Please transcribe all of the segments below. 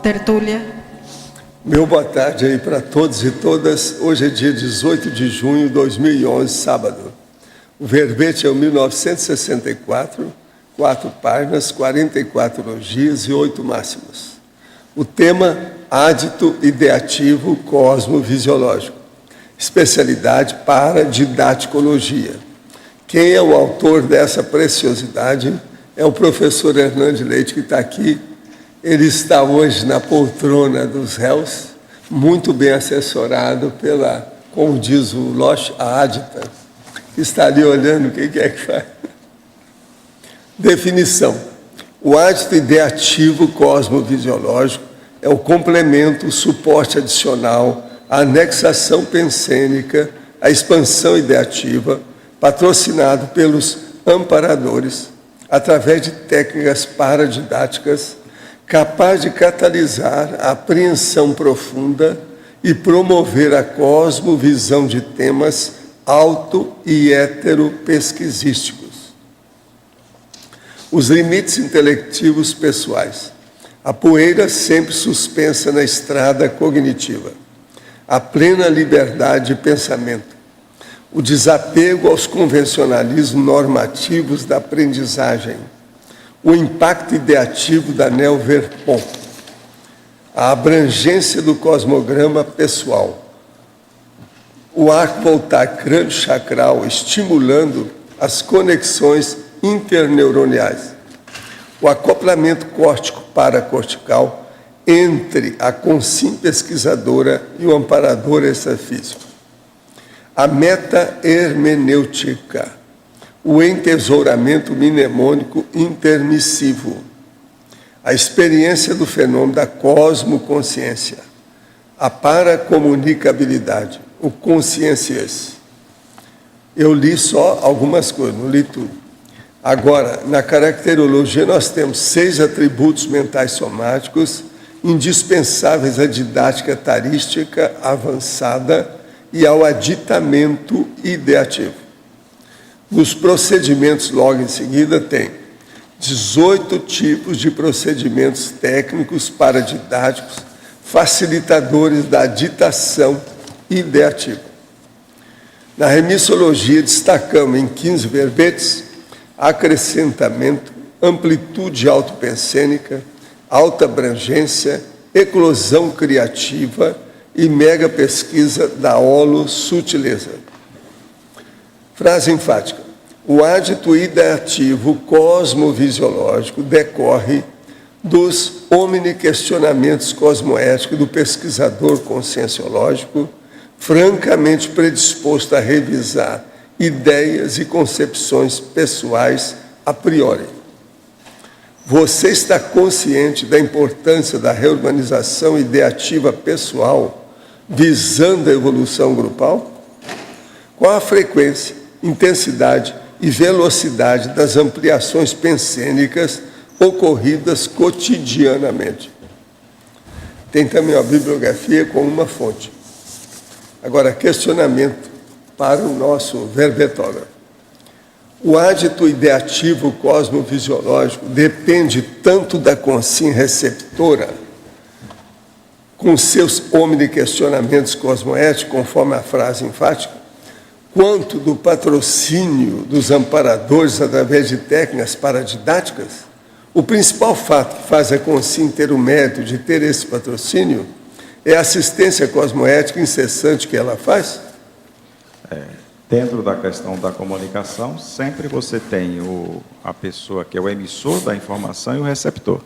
Tertúlia. Meu boa tarde aí para todos e todas. Hoje é dia 18 de junho de 2011, sábado. O verbete é o 1964, 4 páginas, 44 elogios e 8 máximas. O tema, ádito ideativo cosmovisiológico. Especialidade para didaticologia. Quem é o autor dessa preciosidade é o professor Hernande Leite, que está aqui. Ele está hoje na poltrona dos réus, muito bem assessorado pela, como diz o Loche, a Adita, que está ali olhando o que é que faz. Definição. O ádito ideativo cosmovisiológico é o complemento, o suporte adicional, a anexação pensênica, a expansão ideativa, patrocinado pelos amparadores, através de técnicas paradidáticas, capaz de catalisar a apreensão profunda e promover a cosmovisão de temas auto- e heteropesquisísticos. Os limites intelectivos pessoais. A poeira sempre suspensa na estrada cognitiva. A plena liberdade de pensamento. O desapego aos convencionalismos normativos da aprendizagem. O impacto ideativo da Neo-Verpont, a abrangência do cosmograma pessoal, o arco voltar crânio-chacral estimulando as conexões interneuroniais, o acoplamento córtico-paracortical entre a consciência pesquisadora e o amparador extrafísico, a meta-hermenêutica, o entesouramento mnemônico intermissivo, a experiência do fenômeno da cosmoconsciência, a paracomunicabilidade, o consciências. Eu li só algumas coisas, não li tudo. Agora, na caracterologia, nós temos 6 atributos mentais somáticos indispensáveis à didática tarística avançada e ao aditamento ideativo. Nos procedimentos, logo em seguida, tem 18 tipos de procedimentos técnicos paradidáticos, facilitadores da ditação ideativa. Na remissologia, destacamos em 15 verbetes acrescentamento, amplitude autopensênica, alta abrangência, eclosão criativa e mega pesquisa da holosutileza. Frase enfática. O ádito ideativo cosmovisiológico decorre dos omniquestionamentos cosmoéticos do pesquisador conscienciológico, francamente predisposto a revisar ideias e concepções pessoais a priori. Você está consciente da importância da reorganização ideativa pessoal visando a evolução grupal? Qual a frequência, intensidade e velocidade das ampliações pensênicas ocorridas cotidianamente? Tem também a bibliografia com uma fonte. Agora, questionamento para o nosso verbetógrafo. O ádito ideativo cosmovisiológico depende tanto da consciência receptora, com seus omniquestionamentos cosmoéticos, conforme a frase enfática, quanto do patrocínio dos amparadores através de técnicas paradidáticas. O principal fato que faz a consciência ter o mérito de ter esse patrocínio é a assistência cosmoética incessante que ela faz? Dentro da questão da comunicação, sempre você tem a pessoa que é o emissor da informação e o receptor.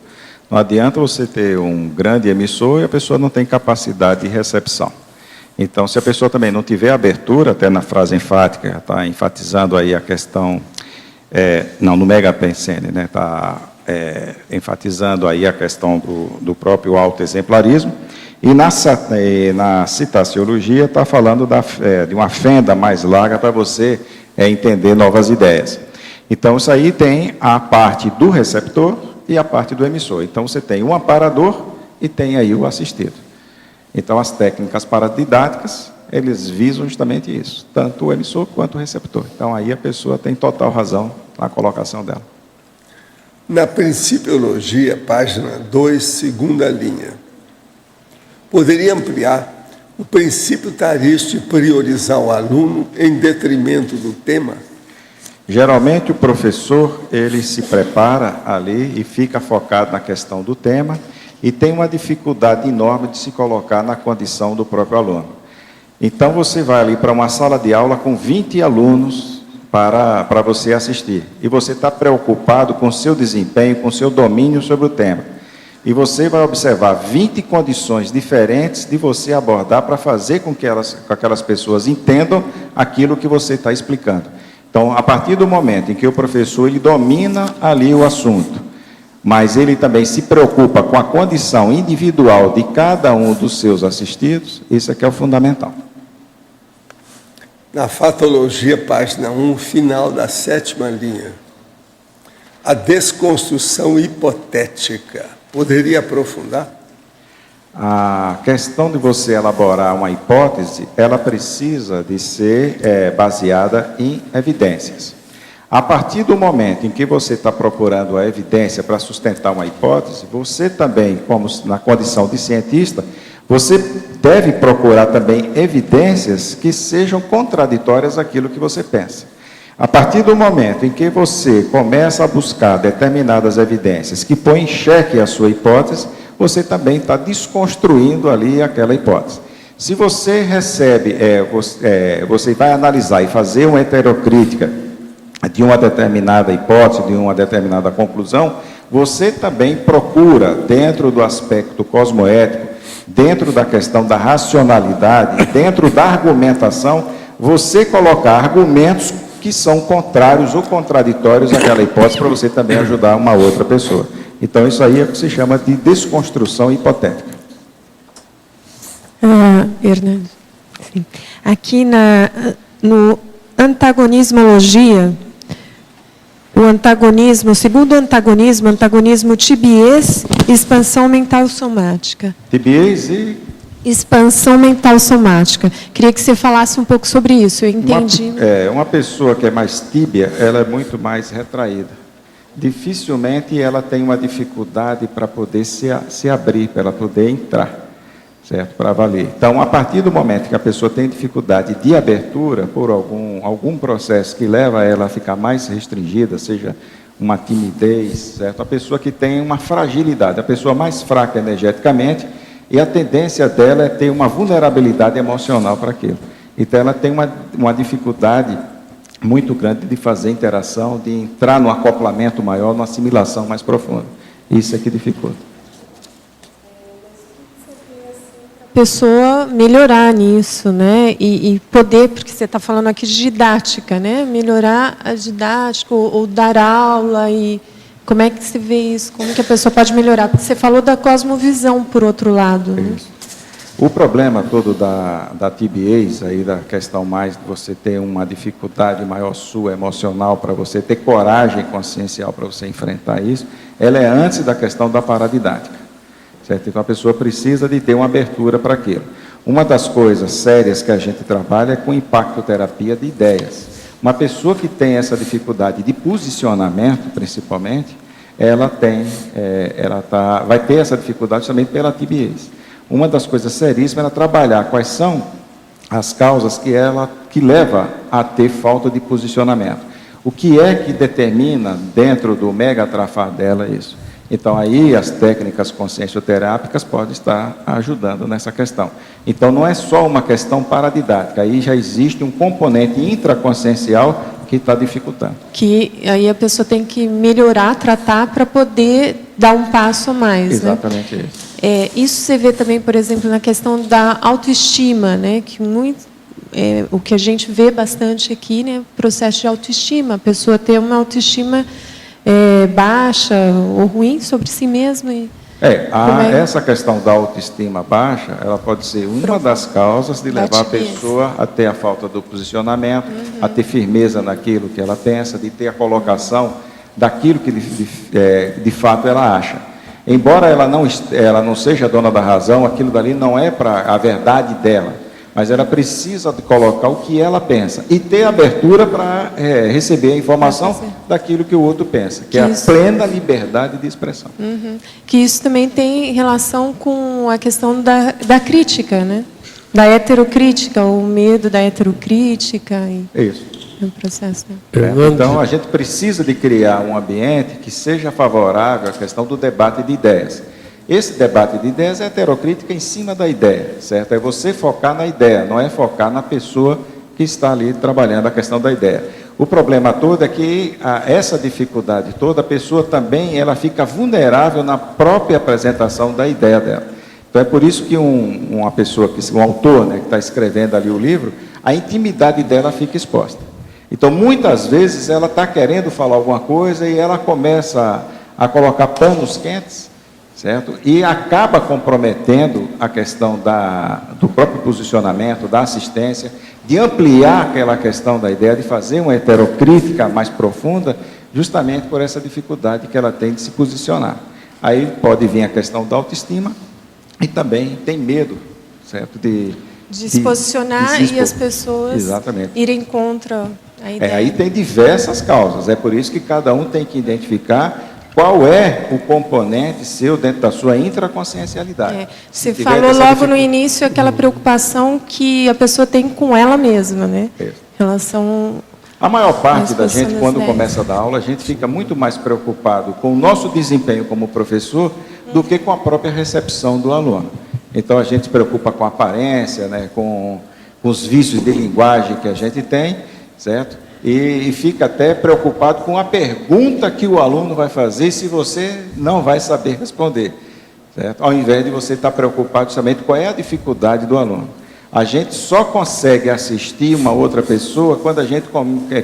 Não adianta você ter um grande emissor e a pessoa não tem capacidade de recepção. Então, se a pessoa também não tiver abertura, até na frase enfática, está enfatizando aí a questão, no megapensene, né, está enfatizando aí a questão do próprio autoexemplarismo, e na citaciologia está falando de uma fenda mais larga para você entender novas ideias. Então, isso aí tem a parte do receptor e a parte do emissor. Então, você tem o amparador e tem aí o assistido. Então, as técnicas paradidáticas, eles visam justamente isso, tanto o emissor quanto o receptor. Então, aí a pessoa tem total razão na colocação dela. Na Principiologia, página 2, segunda linha. Poderia ampliar o princípio tarista e priorizar o aluno em detrimento do tema? Geralmente o professor, ele se prepara ali e fica focado na questão do tema e tem uma dificuldade enorme de se colocar na condição do próprio aluno. Então você vai ali para uma sala de aula com 20 alunos para você assistir. E você está preocupado com o seu desempenho, com o seu domínio sobre o tema. E você vai observar 20 condições diferentes de você abordar para fazer com que aquelas pessoas entendam aquilo que você está explicando. Então, a partir do momento em que o professor ele domina ali o assunto, mas ele também se preocupa com a condição individual de cada um dos seus assistidos, isso é que é o fundamental. Na Fatologia, página 1, final da 7ª linha. A desconstrução hipotética. Poderia aprofundar? A questão de você elaborar uma hipótese, ela precisa de ser baseada em evidências. A partir do momento em que você está procurando a evidência para sustentar uma hipótese, você também, como na condição de cientista, você deve procurar também evidências que sejam contraditórias àquilo que você pensa. A partir do momento em que você começa a buscar determinadas evidências que põem em xeque a sua hipótese, você também está desconstruindo ali aquela hipótese. Se você recebe, você vai analisar e fazer uma heterocrítica de uma determinada hipótese, de uma determinada conclusão, você também procura, dentro do aspecto cosmoético, dentro da questão da racionalidade, dentro da argumentação, você colocar argumentos que são contrários ou contraditórios àquela hipótese para você também ajudar uma outra pessoa. Então, isso aí é o que se chama de desconstrução hipotética. Hernando, sim. Aqui no antagonismologia, o antagonismo, o segundo antagonismo tibiez e expansão mental somática. Tibiez e expansão mental somática. Queria que você falasse um pouco sobre isso, eu entendi. Uma pessoa que é mais tíbia, ela é muito mais retraída. Dificilmente ela tem uma dificuldade para poder se abrir, para ela poder entrar, certo? Para valer. Então, a partir do momento que a pessoa tem dificuldade de abertura, por algum processo que leva ela a ficar mais restringida, seja uma timidez, certo? A pessoa que tem uma fragilidade, a pessoa mais fraca energeticamente, e a tendência dela é ter uma vulnerabilidade emocional para aquilo. Então, ela tem uma dificuldade muito grande de fazer interação, de entrar no acoplamento maior, numa assimilação mais profunda. Isso é que dificulta. Pessoa melhorar nisso, né? E poder, porque você está falando aqui de didática, né? Melhorar a didática, ou dar aula, e como é que se vê isso? Como que a pessoa pode melhorar? Porque você falou da cosmovisão, por outro lado. Né? O problema todo da tibiez, aí da questão mais de você ter uma dificuldade maior sua, emocional, para você ter coragem consciencial para você enfrentar isso, ela é antes da questão da paradidática. Certo? Então, a pessoa precisa de ter uma abertura para aquilo. Uma das coisas sérias que a gente trabalha é com impactoterapia de ideias. Uma pessoa que tem essa dificuldade de posicionamento, principalmente, ela vai ter essa dificuldade também pela tibiez. Uma das coisas seríssimas é trabalhar quais são as causas que leva a ter falta de posicionamento. O que é que determina dentro do megatrafar dela isso? Então, aí as técnicas consciencioterápicas podem estar ajudando nessa questão. Então, não é só uma questão paradidática, aí já existe um componente intraconsciencial que está dificultando. Que aí a pessoa tem que melhorar, tratar, para poder dar um passo a mais. Exatamente, né? Isso. Isso você vê também, por exemplo, na questão da autoestima, né? Que o que a gente vê bastante aqui, né? Processo de autoestima, a pessoa ter uma autoestima baixa ou ruim sobre si mesma. Essa questão da autoestima baixa, ela pode ser uma das causas de levar a pessoa a ter a falta do posicionamento, a ter firmeza naquilo que ela pensa, de ter a colocação daquilo que de fato ela acha. Embora ela não seja dona da razão, aquilo dali não é para a verdade dela, mas ela precisa de colocar o que ela pensa e ter abertura para receber a informação daquilo que o outro pensa, que é a plena liberdade de expressão. Que isso também tem relação com a questão da crítica, né? Da heterocrítica, o medo da heterocrítica. Isso. É um processo. Né? Então, a gente precisa de criar um ambiente que seja favorável à questão do debate de ideias. Esse debate de ideias é heterocrítica em cima da ideia, certo? É você focar na ideia, não é focar na pessoa que está ali trabalhando a questão da ideia. O problema todo é que essa dificuldade toda, a pessoa também ela fica vulnerável na própria apresentação da ideia dela. Então, é por isso que uma pessoa, um autor, né, que está escrevendo ali o livro, a intimidade dela fica exposta. Então, muitas vezes, ela está querendo falar alguma coisa e ela começa a colocar panos quentes, certo? E acaba comprometendo a questão do próprio posicionamento, da assistência, de ampliar aquela questão da ideia, de fazer uma heterocrítica mais profunda, justamente por essa dificuldade que ela tem de se posicionar. Aí pode vir a questão da autoestima e também tem medo, certo? De se posicionar e as pessoas irem contra a ideia. Aí tem diversas causas, é por isso que cada um tem que identificar qual é o componente seu dentro da sua intraconsciencialidade. Você falou logo no início aquela preocupação que a pessoa tem com ela mesma, né? Em relação... A maior parte da gente, quando começa a dar aula, a gente fica muito mais preocupado com o nosso desempenho como professor do que com a própria recepção do aluno. Então, a gente se preocupa com a aparência, né? Com os vícios de linguagem que a gente tem, certo? E fica até preocupado com a pergunta que o aluno vai fazer se você não vai saber responder, certo? Ao invés de você estar preocupado justamente qual é a dificuldade do aluno. A gente só consegue assistir uma outra pessoa quando a gente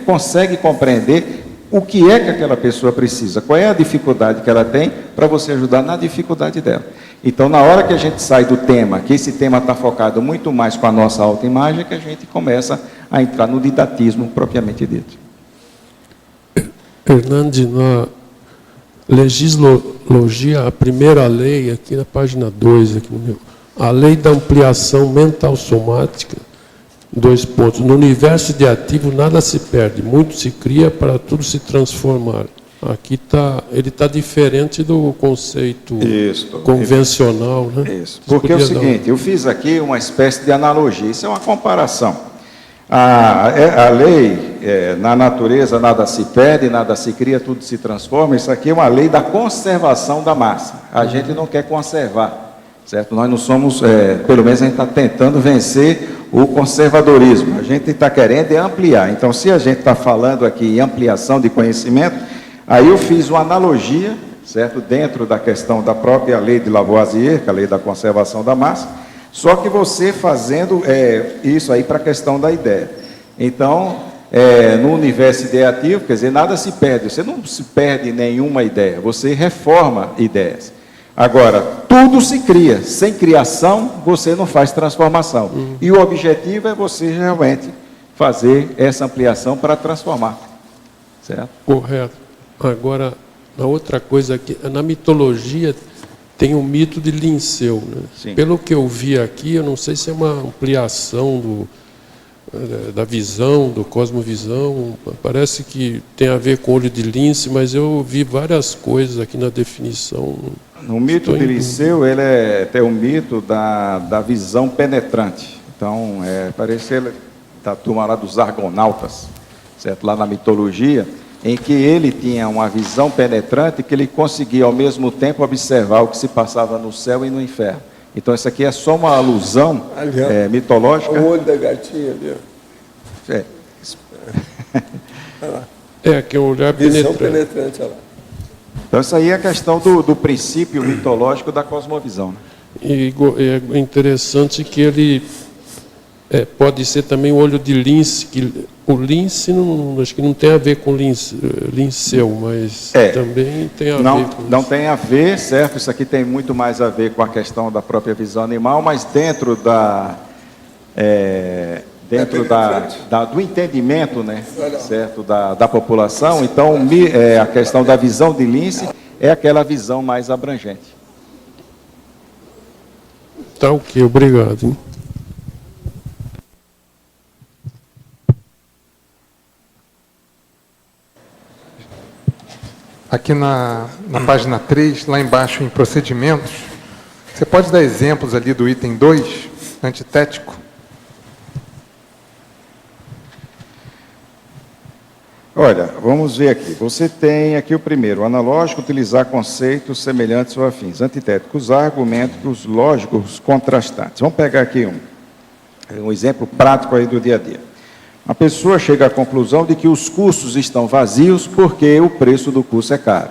consegue compreender o que é que aquela pessoa precisa, qual é a dificuldade que ela tem para você ajudar na dificuldade dela. Então, na hora que a gente sai do tema, que esse tema está focado muito mais com a nossa autoimagem, que a gente começa a entrar no didatismo propriamente dito. Hernandes, na legislologia, a primeira lei, aqui na página 2, aqui no meu, a lei da ampliação mental somática, 2 pontos. No universo ideativo, nada se perde, muito se cria para tudo se transformar. Aqui ele está diferente do conceito convencional, né? Isso, porque é o seguinte, eu fiz aqui uma espécie de analogia, isso é uma comparação. A lei, na natureza, nada se perde, nada se cria, tudo se transforma, isso aqui é uma lei da conservação da massa. A gente não quer conservar, certo? Nós não somos, pelo menos a gente está tentando vencer o conservadorismo, a gente está querendo ampliar. Então, se a gente está falando aqui em ampliação de conhecimento, aí eu fiz uma analogia, certo? Dentro da questão da própria lei de Lavoisier, que é a lei da conservação da massa, só que você fazendo isso aí para a questão da ideia. Então, no universo ideativo, quer dizer, nada se perde, você não se perde nenhuma ideia, você reforma ideias. Agora, tudo se cria, sem criação você não faz transformação. E o objetivo é você realmente fazer essa ampliação para transformar, certo? Correto. Agora, a outra coisa aqui, na mitologia tem o mito de Linceu, né? Sim. Pelo que eu vi aqui, eu não sei se é uma ampliação da visão, do cosmovisão, parece que tem a ver com o olho de lince, mas eu vi várias coisas aqui na definição. No mito de Linceu, ele tem o mito da visão penetrante. Então, parece ele da turma lá dos argonautas, certo? Lá na mitologia, em que ele tinha uma visão penetrante que ele conseguia ao mesmo tempo observar o que se passava no céu e no inferno. Então, isso aqui é só uma alusão mitológica. O olho da gatinha ali. Que é um olhar Visão penetrante. penetrante, olha lá. Então, isso aí é a questão do princípio mitológico da cosmovisão, né? E é interessante que ele pode ser também o olho de lince, que o lince acho que não tem a ver com Linceu, mas também tem a ver com não tem a ver, certo? Isso aqui tem muito mais a ver com a questão da própria visão animal, mas dentro do entendimento, né, certo, da população. Então, a questão da visão de lince é aquela visão mais abrangente. Tá ok, obrigado. Hein? aqui na página 3, lá embaixo em procedimentos, você pode dar exemplos ali do item 2, antitético? Olha, vamos ver aqui. Você tem aqui o primeiro, analógico, utilizar conceitos semelhantes ou afins. Antitético, usar argumentos lógicos contrastantes. Vamos pegar aqui um exemplo prático aí do dia a dia. A pessoa chega à conclusão de que os cursos estão vazios porque o preço do curso é caro.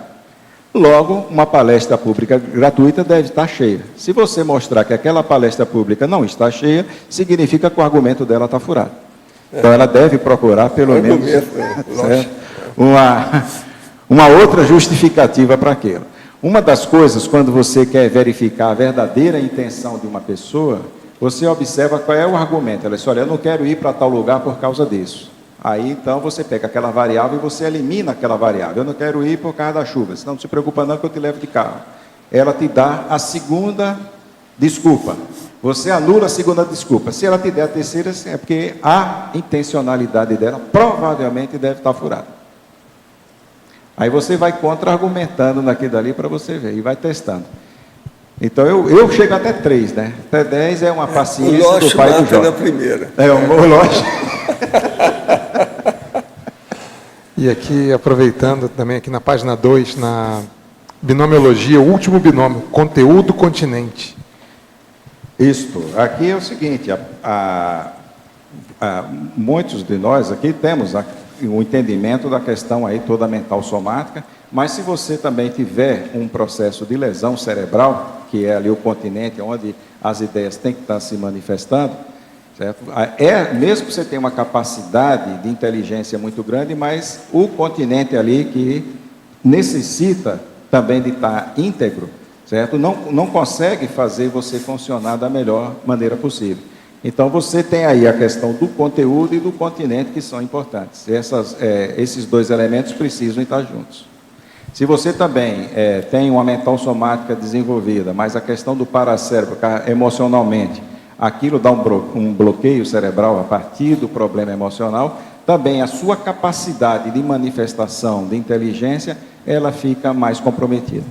Logo, uma palestra pública gratuita deve estar cheia. Se você mostrar que aquela palestra pública não está cheia, significa que o argumento dela está furado. Então, ela deve procurar, pelo menos, uma outra justificativa para aquilo. Uma das coisas, quando você quer verificar a verdadeira intenção de uma pessoa, você observa qual é o argumento. Ela diz, olha, eu não quero ir para tal lugar por causa disso. Aí, então, você pega aquela variável e você elimina aquela variável. Eu não quero ir por causa da chuva. Senão, não se preocupa não que eu te levo de carro. Ela te dá a segunda desculpa. Você anula a segunda desculpa. Se ela te der a terceira, é porque a intencionalidade dela provavelmente deve estar furada. Aí você vai contra-argumentando naquilo ali para você ver, e vai testando. Então, eu chego até 3, né? Até 10 é uma paciência do pai do Jó. Na primeira. O Loche. E aqui, aproveitando também aqui na página 2, na binomiologia, o último binômio, conteúdo continente. Isto, aqui é o seguinte, muitos de nós aqui temos o entendimento da questão aí toda mental somática, mas se você também tiver um processo de lesão cerebral, que é ali o continente onde as ideias têm que estar se manifestando, certo? Mesmo que você tenha uma capacidade de inteligência muito grande, mas o continente ali que necessita também de estar íntegro, certo? Não consegue fazer você funcionar da melhor maneira possível. Então, você tem aí a questão do conteúdo e do continente que são importantes. Esses dois elementos precisam estar juntos. Se você também tem uma mental somática desenvolvida, mas a questão do paracérebro, emocionalmente, aquilo dá um bloqueio cerebral a partir do problema emocional, também a sua capacidade de manifestação de inteligência, ela fica mais comprometida.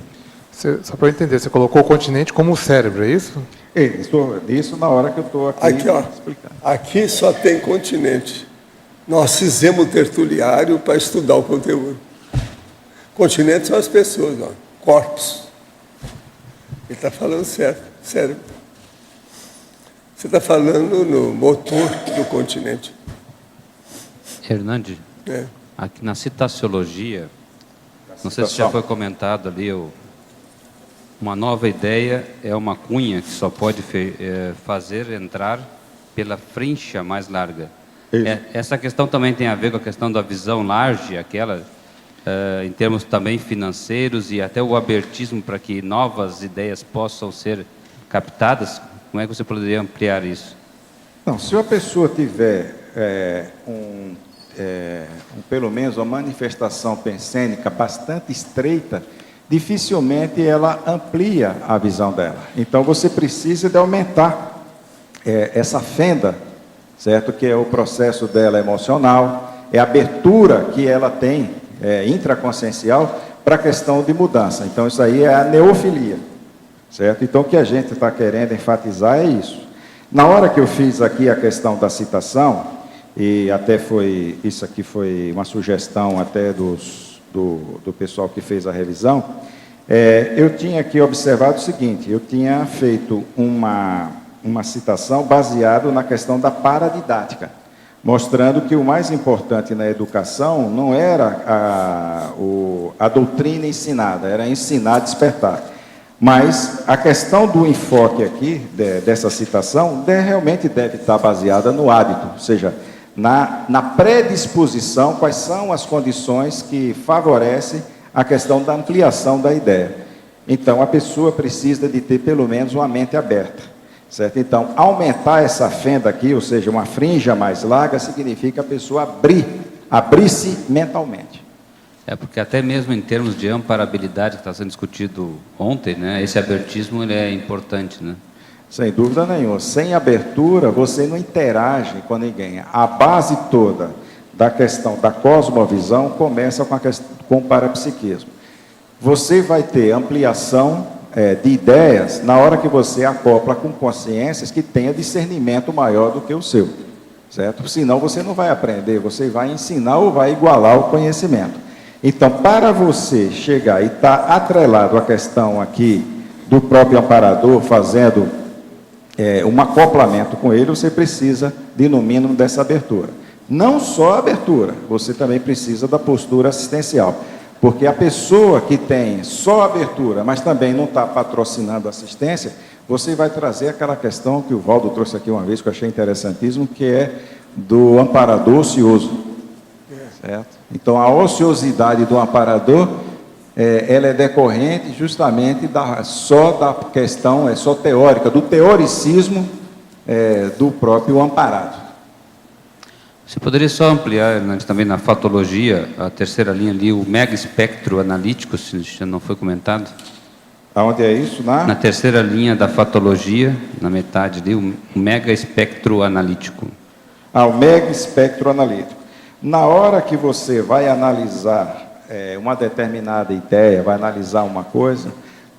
Só para eu entender, você colocou o continente como o cérebro, é isso? Isso na hora que eu estou aqui explicando. Aqui só tem continente. Nós fizemos o tertuliário para estudar o conteúdo. Continentes são as pessoas, ó, corpos. Ele está falando certo, cérebro. Você está falando no motor do continente. Hernandes, aqui na citaciologia, não sei se já foi comentado ali, uma nova ideia é uma cunha que só pode fazer entrar pela frincha mais larga. Essa questão também tem a ver com a questão da visão large, aquela, em termos também financeiros e até o abertismo para que novas ideias possam ser captadas. Como é que você poderia ampliar isso? Não, se a pessoa tiver pelo menos uma manifestação pensênica bastante estreita, dificilmente ela amplia a visão dela. Então, você precisa de aumentar essa fenda, certo? Que é o processo dela emocional, é a abertura que ela tem, intraconsciencial, para a questão de mudança. Então, isso aí é a neofilia, certo? Então, o que a gente está querendo enfatizar é isso. Na hora que eu fiz aqui a questão da citação, e até isso aqui foi uma sugestão até do pessoal que fez a revisão, eu tinha aqui observado o seguinte, eu tinha feito uma citação baseada na questão da paradidática, mostrando que o mais importante na educação não era a doutrina ensinada, era ensinar a despertar. Mas a questão do enfoque aqui, dessa citação, realmente deve estar baseada no hábito, ou seja, na predisposição, quais são as condições que favorecem a questão da ampliação da ideia. Então, a pessoa precisa de ter pelo menos uma mente aberta, certo? Então, aumentar essa fenda aqui, ou seja, uma frinja mais larga, significa a pessoa abrir-se mentalmente. Porque até mesmo em termos de amparabilidade, que está sendo discutido ontem, né, esse abertismo ele é importante, né? Sem dúvida nenhuma. Sem abertura, você não interage com ninguém. A base toda da questão da cosmovisão começa com o parapsiquismo. você vai ter ampliação de ideias na hora que você acopla com consciências que tenha discernimento maior do que o seu, certo? Senão você não vai aprender, você vai ensinar ou vai igualar o conhecimento. Então, para você chegar e estar atrelado à questão aqui do próprio amparador, fazendo um acoplamento com ele, você precisa de, no mínimo, dessa abertura. Não só a abertura, você também precisa da postura assistencial. Porque a pessoa que tem só abertura, mas também não está patrocinando assistência, você vai trazer aquela questão que o Valdo trouxe aqui uma vez, que eu achei interessantíssimo, que é do amparador ocioso. Certo? Então, a ociosidade do amparador, ela é decorrente justamente só da questão, só teórica, do teoricismo do próprio amparado. Você poderia só ampliar, Hernandes, também na fatologia, a terceira linha ali, o mega espectro analítico, se já não foi comentado? Aonde é isso? Na terceira linha da fatologia, na metade ali, o mega espectro analítico. O mega espectro analítico. Na hora que você vai analisar uma determinada ideia, vai analisar uma coisa,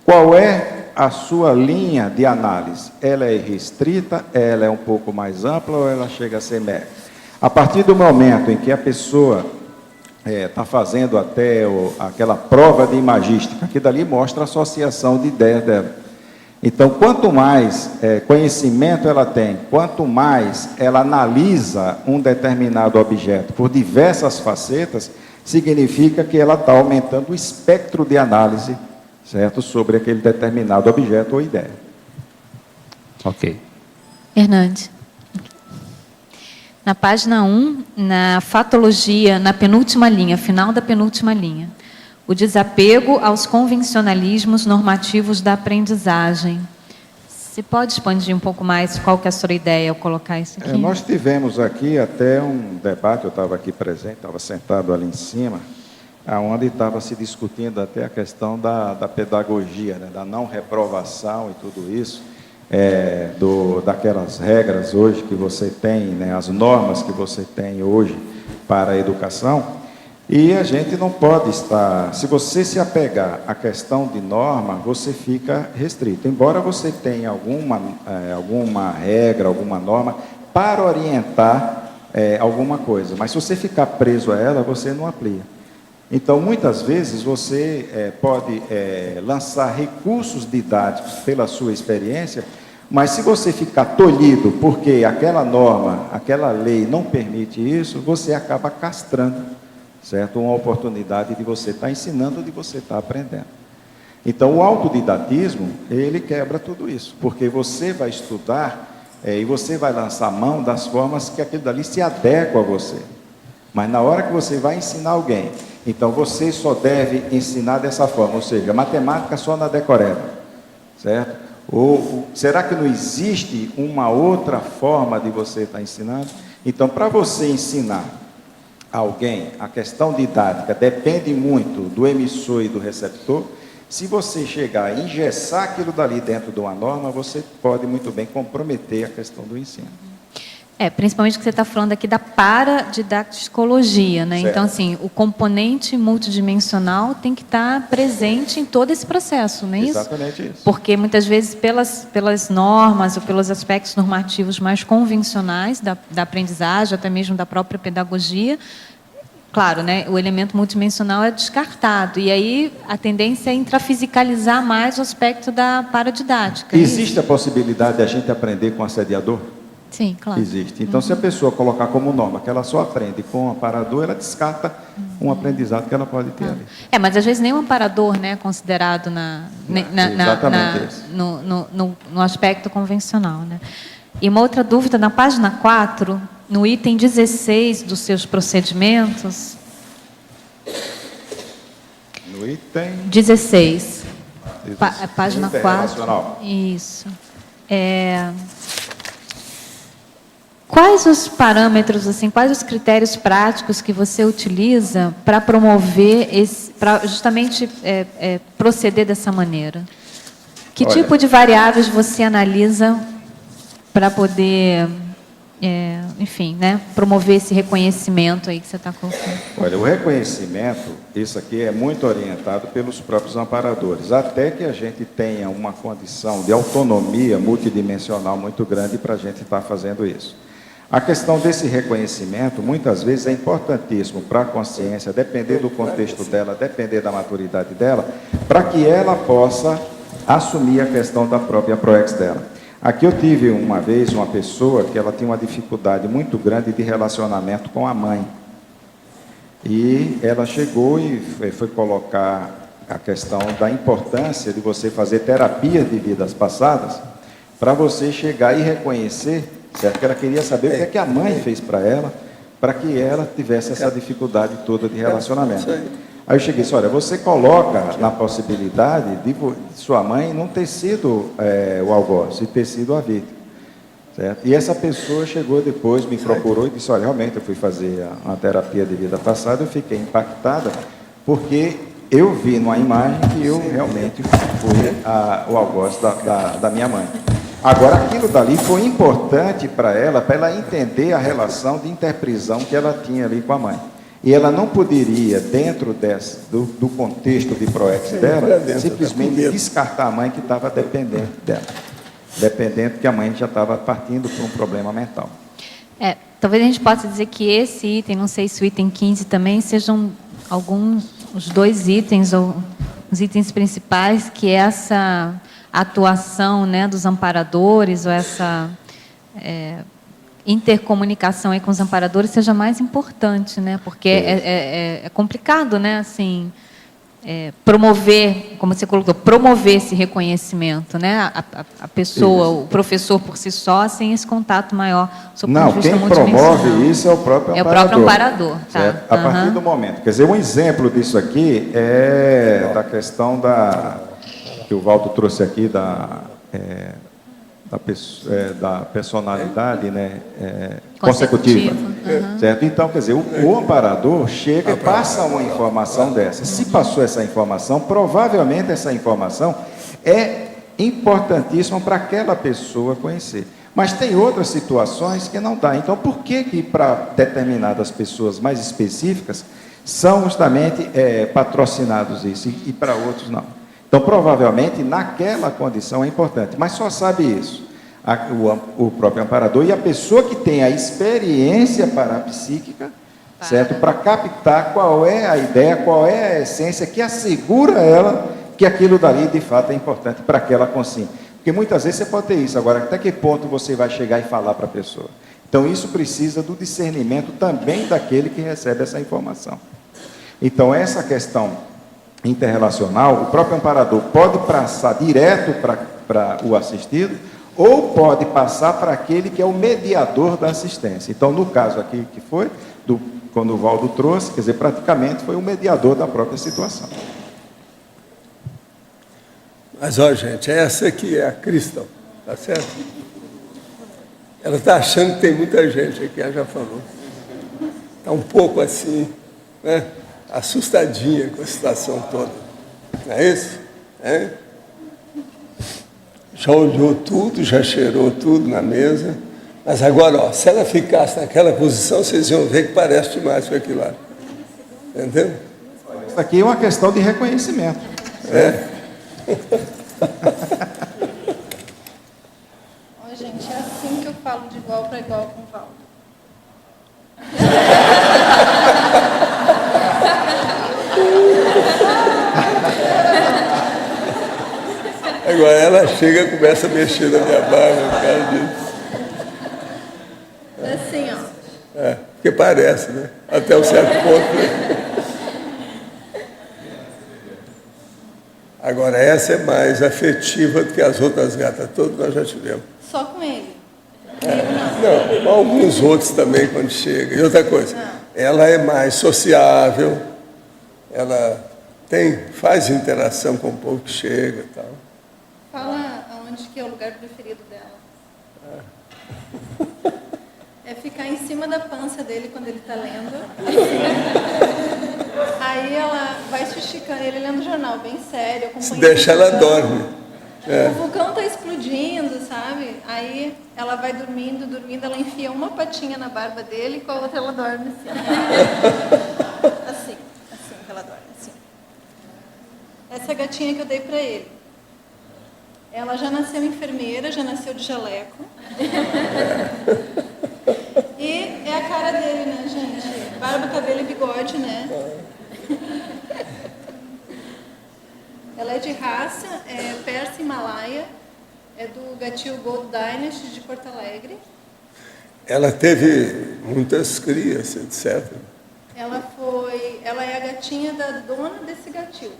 qual é a sua linha de análise? Ela é restrita, ela é um pouco mais ampla ou ela chega a ser mega? A partir do momento em que a pessoa está fazendo até aquela prova de imagística, que dali mostra a associação de ideias dela. Então, quanto mais conhecimento ela tem, quanto mais ela analisa um determinado objeto por diversas facetas, significa que ela está aumentando o espectro de análise, certo, sobre aquele determinado objeto ou ideia. Ok. Hernandes. Na página 1, na fatologia, na penúltima linha, final da penúltima linha, o desapego aos convencionalismos normativos da aprendizagem. Você pode expandir um pouco mais qual que é a sua ideia ao colocar isso aqui? Nós tivemos aqui até um debate, eu estava aqui presente, estava sentado ali em cima, onde estava se discutindo até a questão da pedagogia, né, da não reprovação e tudo isso. Daquelas regras hoje que você tem, né, as normas que você tem hoje para a educação, e a gente não pode estar, se você se apegar à questão de norma, você fica restrito, embora você tenha alguma regra, alguma norma para orientar alguma coisa, mas se você ficar preso a ela, você não aplica. Então, muitas vezes, você pode lançar recursos didáticos pela sua experiência, mas se você ficar tolhido porque aquela norma, aquela lei não permite isso, você acaba castrando, certo? Uma oportunidade de você estar ensinando, de você estar aprendendo. Então, o autodidatismo, ele quebra tudo isso, porque você vai estudar e você vai lançar mão das formas que aquilo dali se adequa a você. Mas na hora que você vai ensinar alguém, então você só deve ensinar dessa forma, ou seja, matemática só na decoreba, certo? Ou será que não existe uma outra forma de você estar ensinando? Então, para você ensinar alguém, a questão didática depende muito do emissor e do receptor. Se você chegar a engessar aquilo dali dentro de uma norma, você pode muito bem comprometer a questão do ensino. Principalmente que você está falando aqui da paradidacticologia, né? Certo. Então, assim, o componente multidimensional tem que estar presente em todo esse processo, não é isso? Exatamente isso. Porque muitas vezes pelas normas ou pelos aspectos normativos mais convencionais da aprendizagem, até mesmo da própria pedagogia, claro, né, o elemento multidimensional é descartado. E aí a tendência é intrafisicalizar mais o aspecto da paradidática. Existe a possibilidade de a gente aprender com assediador? Sim, claro. Existe. Então, se a pessoa colocar como norma que ela só aprende com o amparador, ela descarta um aprendizado que ela pode ter ali. Mas às vezes nem o amparador, né, é considerado no aspecto convencional, né? E uma outra dúvida, na página 4, no item 16 dos seus procedimentos. No item 16. Página 4. Internacional. Isso. Quais os parâmetros, assim, quais os critérios práticos que você utiliza para promover para justamente proceder dessa maneira? Que tipo de variáveis você analisa para poder enfim, né, promover esse reconhecimento aí que você está colocando? Olha, o reconhecimento, isso aqui é muito orientado pelos próprios amparadores, até que a gente tenha uma condição de autonomia multidimensional muito grande para a gente estar fazendo isso. A questão desse reconhecimento, muitas vezes, é importantíssimo para a consciência, depender do contexto dela, depender da maturidade dela, para que ela possa assumir a questão da própria ProEx dela. Aqui eu tive uma vez uma pessoa que ela tinha uma dificuldade muito grande de relacionamento com a mãe. E ela chegou e foi colocar a questão da importância de você fazer terapia de vidas passadas, para você chegar e reconhecer, certo? Que ela queria saber o que é que a mãe fez para que ela tivesse essa dificuldade toda de relacionamento. Aí eu cheguei e disse, olha, você coloca na possibilidade de sua mãe não ter sido o algoz, e ter sido a vítima. Certo? E essa pessoa chegou depois, me procurou e disse, olha, realmente eu fui fazer uma terapia de vida passada, eu fiquei impactada, porque eu vi numa imagem que eu realmente fui o algoz da minha mãe. Agora, aquilo dali foi importante para ela entender a relação de interprisão que ela tinha ali com a mãe. E ela não poderia, dentro do contexto de ProEx dela, simplesmente descartar a mãe que estava dependente dela. Dependente que a mãe já estava partindo por um problema mental. Talvez a gente possa dizer que esse item, não sei se o item 15 também, sejam os 2 itens, ou os itens principais, que é essa atuação, né, dos amparadores, ou essa intercomunicação aí com os amparadores seja mais importante, né? Porque é complicado, né? Assim, promover, como você colocou, promover esse reconhecimento, né? A pessoa, o professor por si só, sem esse contato maior. Não, quem promove isso é o próprio amparador. É o próprio amparador, tá? A partir do momento. Quer dizer, um exemplo disso aqui é da questão que o Valdo trouxe aqui da personalidade, né, consecutiva. Certo? Então, quer dizer, o amparador chega e passa uma informação dessa. Se passou essa informação, provavelmente essa informação é importantíssima para aquela pessoa conhecer. Mas tem outras situações que não dá. Então, por que para determinadas pessoas mais específicas são justamente patrocinados isso e para outros não? Então, provavelmente, naquela condição é importante, mas só sabe isso o próprio amparador e a pessoa que tem a experiência parapsíquica, certo? Para captar qual é a ideia, qual é a essência que assegura ela que aquilo dali, de fato, é importante para aquela consciência. Porque muitas vezes você pode ter isso, agora, até que ponto você vai chegar e falar para a pessoa? Então, isso precisa do discernimento também daquele que recebe essa informação. Então, essa questão interrelacional, o próprio amparador pode passar direto para o assistido ou pode passar para aquele que é o mediador da assistência. Então, no caso aqui que foi, quando o Valdo trouxe, quer dizer, praticamente foi o mediador da própria situação. Mas, ó, gente, essa aqui é a Crystal, tá certo? Ela está achando que tem muita gente aqui, ela já falou. Está um pouco assim, né? Assustadinha com a situação toda. Não é isso? Já olhou tudo, já cheirou tudo na mesa. Mas agora, ó, se ela ficasse naquela posição, vocês iam ver que parece demais com aquilo lá. Entendeu? Isso aqui é uma questão de reconhecimento. Gente, é assim que eu falo de igual para igual com o Valdo. Agora ela chega e começa a mexer na minha barba, o cara diz. Assim, ó. Porque parece, né? Até um certo ponto. Né? Agora, essa é mais afetiva do que as outras gatas, todas nós já tivemos. Só com ele? Não, alguns outros também quando chega. E outra coisa, ela é mais sociável, ela faz interação com o povo que chega e tal. Fala aonde que é o lugar preferido dela. É ficar em cima da pança dele quando ele está lendo. Aí ela vai se esticando, ele lendo jornal, bem sério. Se deixa, ela dorme. O vulcão está explodindo, sabe? Aí ela vai dormindo, ela enfia uma patinha na barba dele e com a outra ela dorme assim. Assim que ela dorme, assim. Essa gatinha que eu dei para ele. Ela já nasceu enfermeira, já nasceu de jaleco. E é a cara dele, né, gente? Barba, cabelo e bigode, né? Ela é de raça, é persa Himalaia, é do Gatil Gold Dynasty de Porto Alegre. Ela teve muitas crias, etc. Ela é a gatinha da dona desse gatil.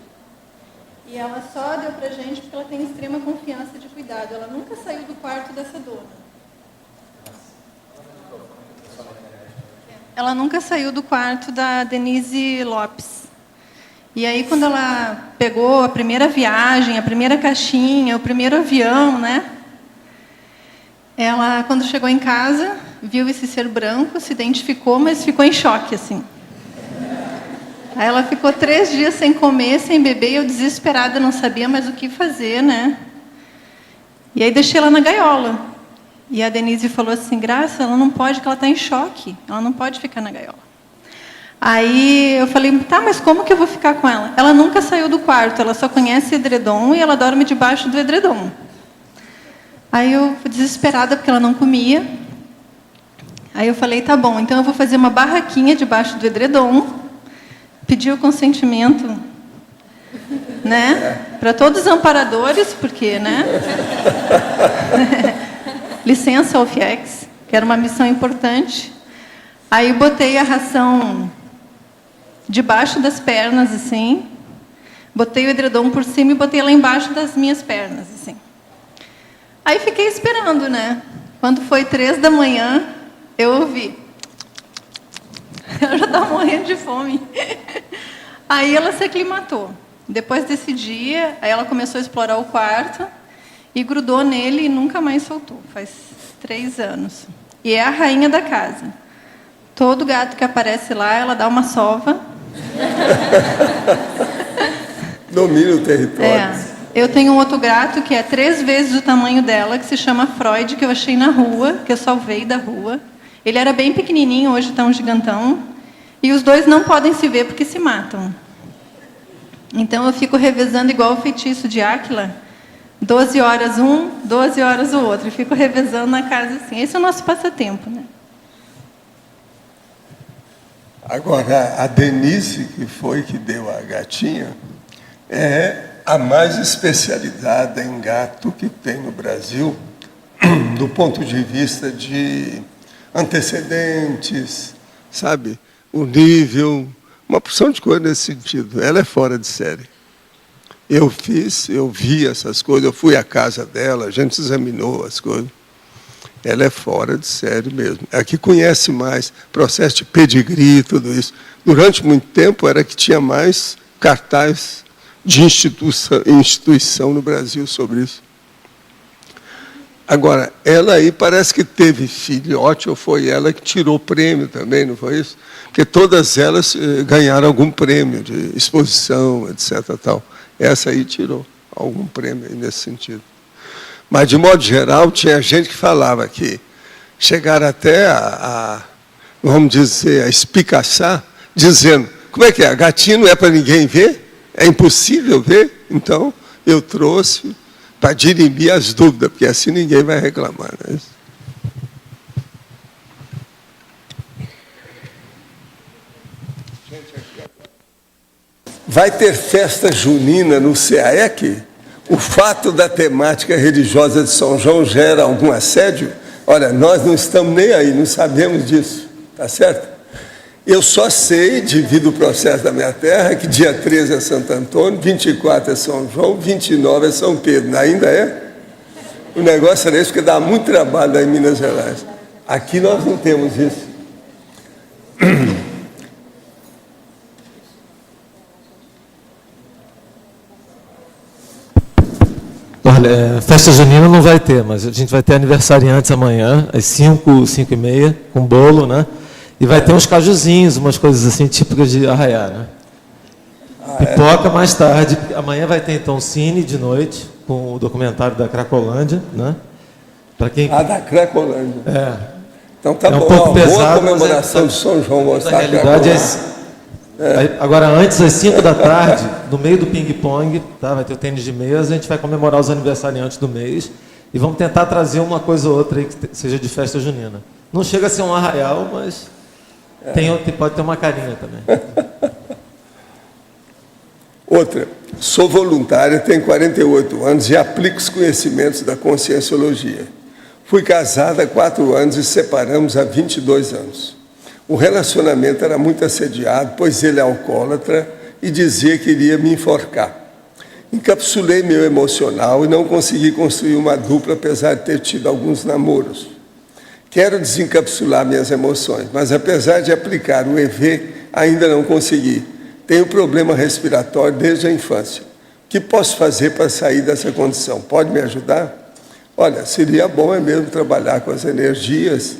E ela só deu pra gente porque ela tem extrema confiança de cuidado. Ela nunca saiu do quarto dessa dona. Ela nunca saiu do quarto da Denise Lopes. E aí, quando ela pegou a primeira viagem, a primeira caixinha, o primeiro avião, né? Ela, quando chegou em casa, viu esse ser branco, se identificou, mas ficou em choque, assim. Aí ela ficou 3 dias sem comer, sem beber, e eu desesperada, não sabia mais o que fazer, né? E aí deixei ela na gaiola. E a Denise falou assim, Graça, ela não pode, porque ela está em choque. Ela não pode ficar na gaiola. Aí eu falei, tá, mas como que eu vou ficar com ela? Ela nunca saiu do quarto, ela só conhece edredom e ela dorme debaixo do edredom. Aí eu fui desesperada, porque ela não comia. Aí eu falei, tá bom, então eu vou fazer uma barraquinha debaixo do edredom, pedir o consentimento, né, para todos os amparadores, porque, né, licença ao FIEX, que era uma missão importante. Aí botei a ração debaixo das pernas, assim, botei o edredom por cima e botei ela embaixo das minhas pernas, assim. Aí fiquei esperando, né, quando foi 3 da manhã, eu ouvi. Ela já estava morrendo de fome. Aí ela se aclimatou. Depois desse dia, aí ela começou a explorar o quarto e grudou nele e nunca mais soltou. Faz 3 anos. E é a rainha da casa. Todo gato que aparece lá, ela dá uma sova. Domina o território. É. Eu tenho um outro gato que é 3 vezes o tamanho dela, que se chama Freud, que eu achei na rua, que eu salvei da rua. Ele era bem pequenininho, hoje está um gigantão. E os 2 não podem se ver porque se matam. Então eu fico revezando igual o feitiço de Áquila. 12 horas um, 12 horas o outro. E fico revezando na casa assim. Esse é o nosso passatempo, né? Agora, a Denise, que foi que deu a gatinha, é a mais especializada em gato que tem no Brasil, do ponto de vista de antecedentes, sabe? O nível, uma porção de coisas nesse sentido. Ela é fora de série. Eu vi essas coisas, eu fui à casa dela, a gente examinou as coisas. Ela é fora de série mesmo. É a que conhece mais processo de pedigree, tudo isso. Durante muito tempo era que tinha mais cartaz de instituição no Brasil sobre isso. Agora, ela aí parece que teve filhote, ou foi ela que tirou prêmio também, não foi isso? Porque todas elas ganharam algum prêmio de exposição, etc. Tal. Essa aí tirou algum prêmio aí nesse sentido. Mas, de modo geral, tinha gente que falava que chegaram até vamos dizer, a espicaçar, dizendo, como é que é? A gatinha não é para ninguém ver? É impossível ver? Então, eu trouxe para dirimir as dúvidas, porque assim ninguém vai reclamar. Né? Vai ter festa junina no CAEC? O fato da temática religiosa de São João gera algum assédio? Olha, nós não estamos nem aí, não sabemos disso, tá certo? Eu só sei, devido ao processo da minha terra, que dia 13 é Santo Antônio, 24 é São João, 29 é São Pedro. Ainda é? O negócio era esse, porque dá muito trabalho lá em Minas Gerais. Aqui nós não temos isso. Olha, festa junina não vai ter, mas a gente vai ter aniversariantes amanhã, às 5, 5h30, com bolo, né? E vai ter uns cajuzinhos, umas coisas assim, típicas de Arraiá, né? Pipoca mais tarde. Amanhã vai ter, então, cine de noite. com o documentário da Cracolândia, né? Para quem... Da Cracolândia. Então tá é um bom, pouco pesado, boa comemoração de São João, mostrar na realidade agora, antes, às 5 da tarde, no meio do ping-pong, tá? Vai ter o tênis de mesa, a gente vai comemorar os aniversariantes do mês e vamos tentar trazer uma coisa ou outra aí que seja de festa junina. Não chega a ser um arraial, mas pode ter uma carinha também. Outra, sou voluntária, tenho 48 anos e aplico os conhecimentos da Conscienciologia. Fui casada há 4 anos e separamos há 22 anos. O relacionamento era muito assediado, pois ele é alcoólatra e dizia que iria me enforcar. Encapsulei meu emocional e não consegui construir uma dupla, apesar de ter tido alguns namoros. Quero desencapsular minhas emoções, mas apesar de aplicar o EV, ainda não consegui. Tenho problema respiratório desde a infância. O que posso fazer para sair dessa condição? Pode me ajudar? Olha, seria bom mesmo trabalhar com as energias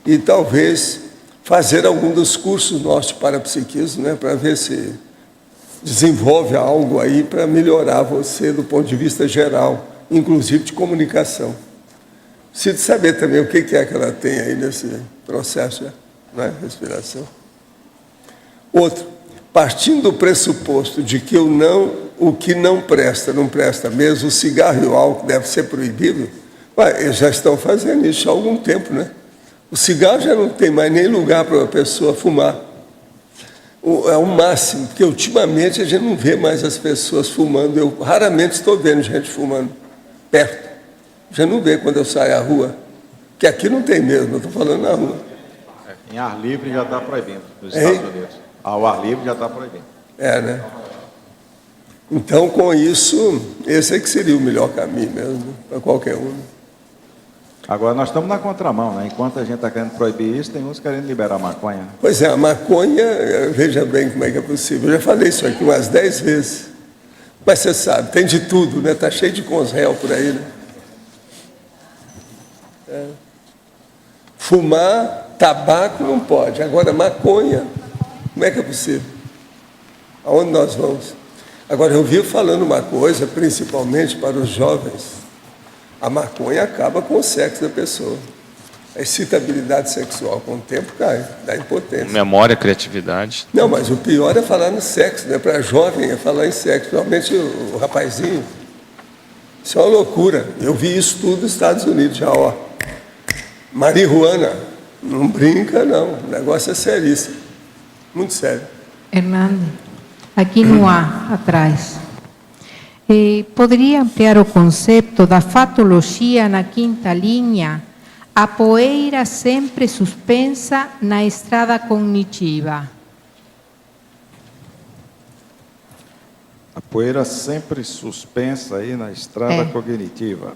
e talvez fazer algum dos cursos nossos de parapsiquismo, né, para ver se desenvolve algo aí para melhorar você do ponto de vista geral, inclusive de comunicação. Preciso saber também o que é que ela tem aí nesse processo, né, respiração. Outro, partindo do pressuposto de que o que não presta mesmo, o cigarro e o álcool deve ser proibido, eles já estão fazendo isso há algum tempo, né? O cigarro já não tem mais nem lugar para a pessoa fumar. É o máximo, porque ultimamente a gente não vê mais as pessoas fumando. Eu raramente estou vendo gente fumando perto. Já não vê quando eu saio à rua. Que aqui não tem mesmo, eu estou falando na rua. Em ar livre já está proibindo, nos Estados Unidos. Ao ar livre já está proibindo. Né? Então, com isso, esse é que seria o melhor caminho mesmo, para qualquer um. Agora, nós estamos na contramão, né? Enquanto a gente está querendo proibir isso, tem uns querendo liberar a maconha. Pois é, a maconha, veja bem como é que é possível. Eu já falei isso aqui umas 10 vezes. Mas você sabe, tem de tudo, né? Está cheio de consréu por aí, né? Fumar, tabaco não pode. Agora, maconha, como é que é possível? Aonde nós vamos? Agora, eu vi falando uma coisa, principalmente para os jovens. A maconha acaba com o sexo da pessoa. A excitabilidade sexual com o tempo cai, dá impotência. Memória, criatividade. Não, mas o pior é falar no sexo, né? Para jovem é falar em sexo, principalmente o rapazinho. Isso é uma loucura. Eu vi isso tudo nos Estados Unidos já, ó. Marihuana, não brinca não, o negócio é seríssimo. Muito sério. Hernando, aqui no A, atrás. Poderia ampliar o conceito da fatologia na 5ª linha? A poeira sempre suspensa na estrada cognitiva. A poeira sempre suspensa aí na estrada cognitiva.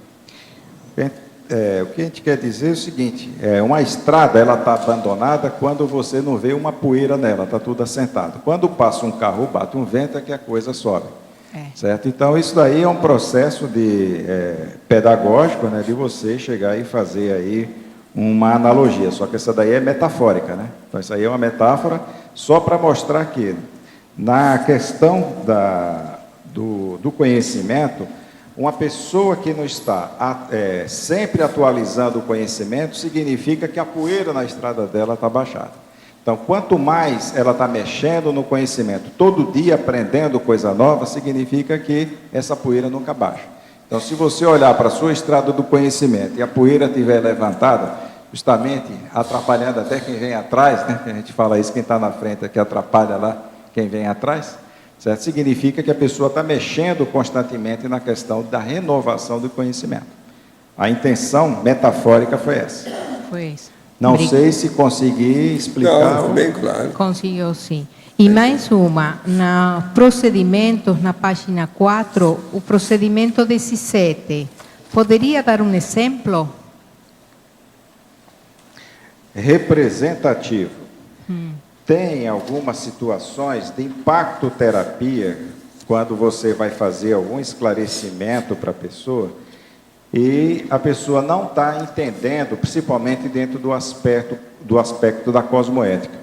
O que a gente quer dizer é o seguinte, uma estrada ela está abandonada quando você não vê uma poeira nela, está tudo assentado. Quando passa um carro, bate um vento, é que a coisa sobe. Certo? Então, isso daí é um processo pedagógico, né, de você chegar e fazer aí uma analogia, só que essa daí é metafórica, né? Então, isso aí é uma metáfora só para mostrar que, na questão do conhecimento, uma pessoa que não está sempre atualizando o conhecimento, significa que a poeira na estrada dela está baixada. Então, quanto mais ela está mexendo no conhecimento, todo dia aprendendo coisa nova, significa que essa poeira nunca baixa. Então, se você olhar para a sua estrada do conhecimento e a poeira estiver levantada, justamente atrapalhando até quem vem atrás, né? A gente fala isso, quem está na frente aqui atrapalha lá quem vem atrás, certo? Significa que a pessoa está mexendo constantemente na questão da renovação do conhecimento. A intenção metafórica foi essa. Foi isso. Não sei se consegui explicar. Não, bem claro. Conseguiu, sim. E mais uma, na procedimentos, na página 4, o procedimento 17. Poderia dar um exemplo? Representativo. Tem algumas situações de impactoterapia, quando você vai fazer algum esclarecimento para a pessoa, e a pessoa não está entendendo, principalmente dentro do aspecto da cosmoética.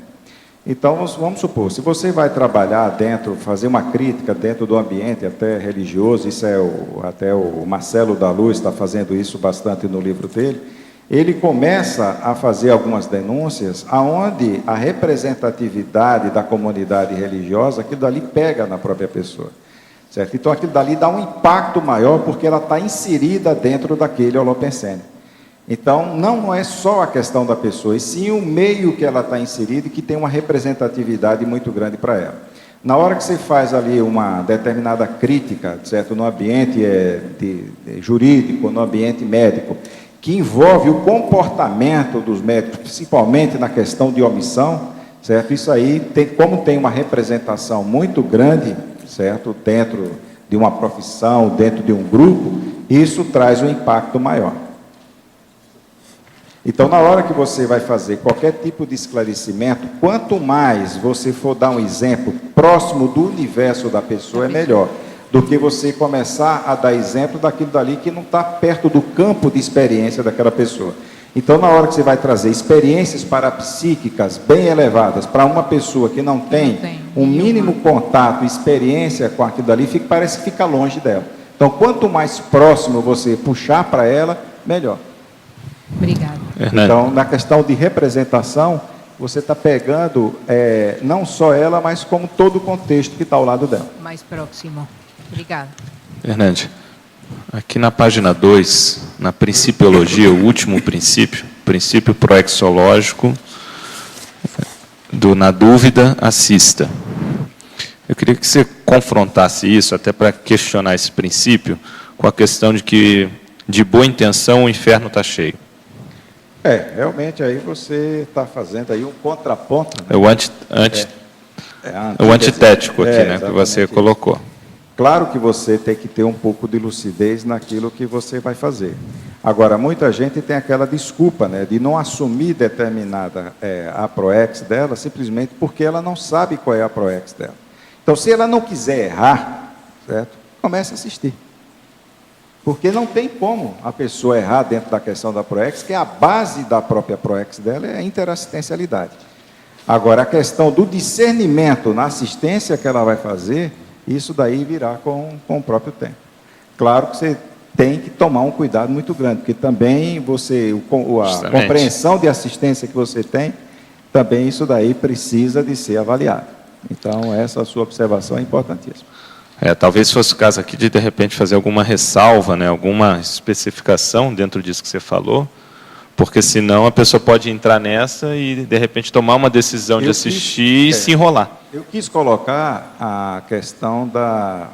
Então, vamos supor, se você vai trabalhar dentro, fazer uma crítica dentro do ambiente até religioso, isso até o Marcelo da Luz está fazendo isso bastante no livro dele, ele começa a fazer algumas denúncias aonde a representatividade da comunidade religiosa, aquilo dali pega na própria pessoa, certo? Então, aquilo dali dá um impacto maior porque ela está inserida dentro daquele holopensene. Então, não é só a questão da pessoa, e sim o meio que ela está inserida e que tem uma representatividade muito grande para ela. Na hora que você faz ali uma determinada crítica, certo? No ambiente jurídico, no ambiente médico, que envolve o comportamento dos médicos, principalmente na questão de omissão, certo? Isso aí, como tem uma representação muito grande, certo? Dentro de uma profissão, dentro de um grupo, isso traz um impacto maior. Então, na hora que você vai fazer qualquer tipo de esclarecimento, quanto mais você for dar um exemplo próximo do universo da pessoa, é melhor do que você começar a dar exemplo daquilo dali que não está perto do campo de experiência daquela pessoa. Então, na hora que você vai trazer experiências parapsíquicas bem elevadas para uma pessoa que não tem um mínimo contato, experiência com aquilo dali, parece que fica longe dela. Então, quanto mais próximo você puxar para ela, melhor. Obrigada. Então, na questão de representação, você está pegando não só ela, mas como todo o contexto que está ao lado dela. Mais próximo. Obrigada. Hernande, aqui na página 2, na principiologia, o último princípio proexológico, na dúvida, assista. Eu queria que você confrontasse isso, até para questionar esse princípio, com a questão de que, de boa intenção, o inferno está cheio. Realmente aí você está fazendo aí um contraponto. Né? O antitético aqui, né, que você colocou. Claro que você tem que ter um pouco de lucidez naquilo que você vai fazer. Agora, muita gente tem aquela desculpa, né, de não assumir determinada a PROEX dela, simplesmente porque ela não sabe qual é a PROEX dela. Então, se ela não quiser errar, certo? Comece a assistir. Porque não tem como a pessoa errar dentro da questão da PROEX, que a base da própria PROEX dela é a interassistencialidade. Agora, a questão do discernimento na assistência que ela vai fazer, isso daí virá com o próprio tempo. Claro que você tem que tomar um cuidado muito grande, porque também a compreensão de assistência que você tem, também isso daí precisa de ser avaliado. Então, essa sua observação é importantíssima. Talvez fosse o caso aqui de repente, fazer alguma ressalva, né, alguma especificação dentro disso que você falou, porque senão a pessoa pode entrar nessa e, de repente, tomar uma decisão de assistir e se enrolar. Eu quis colocar a questão da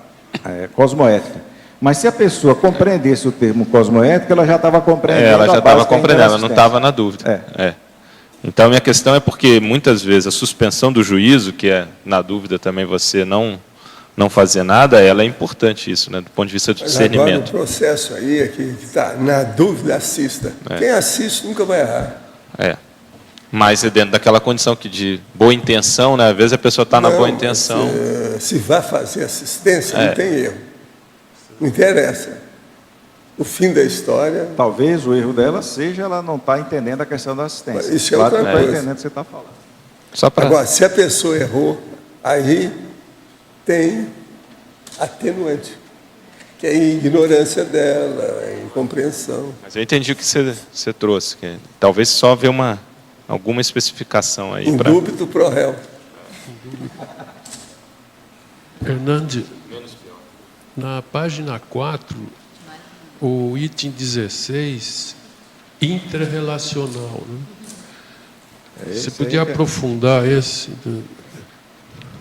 cosmoética, mas se a pessoa compreendesse o termo cosmoética, ela já estava compreendendo. Ela já estava compreendendo, ela não estava na dúvida. Então, a minha questão é porque, muitas vezes, a suspensão do juízo, que é, na dúvida também, você não fazer nada, ela é importante isso, né, do ponto de vista do discernimento. Agora, o processo aí é que está na dúvida, assista. Quem assiste nunca vai errar. Mas é dentro daquela condição que de boa intenção, né, às vezes a pessoa está na boa intenção. Se vai fazer assistência, não tem erro. Não interessa. O fim da história... Talvez o erro dela seja ela não estar entendendo a questão da assistência. Isso é outra coisa. Entendendo o que você está falando. Agora, se a pessoa errou, aí tem atenuante, que é a ignorância dela, a incompreensão. Mas eu entendi o que você trouxe, que talvez só haver alguma especificação aí. Indúbito pro réu. Hernande, na página 4, o item 16, interrelacional. Né? Você podia aprofundar esse...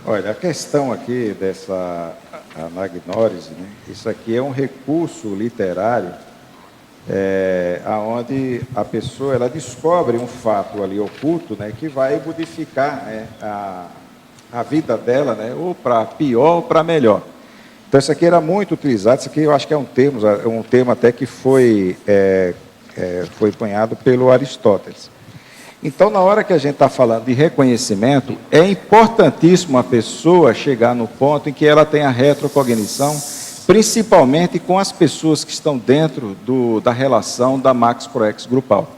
Olha, a questão aqui dessa anagnórise, né? Isso aqui é um recurso literário aonde a pessoa ela descobre um fato ali oculto, né, que vai modificar, né, a vida dela, né, ou para pior ou para melhor. Então, isso aqui era muito utilizado. Isso aqui eu acho que é um termo até que foi cunhado pelo Aristóteles. Então, na hora que a gente está falando de reconhecimento, é importantíssimo a pessoa chegar no ponto em que ela tenha retrocognição, principalmente com as pessoas que estão dentro da relação da Max Proex grupal.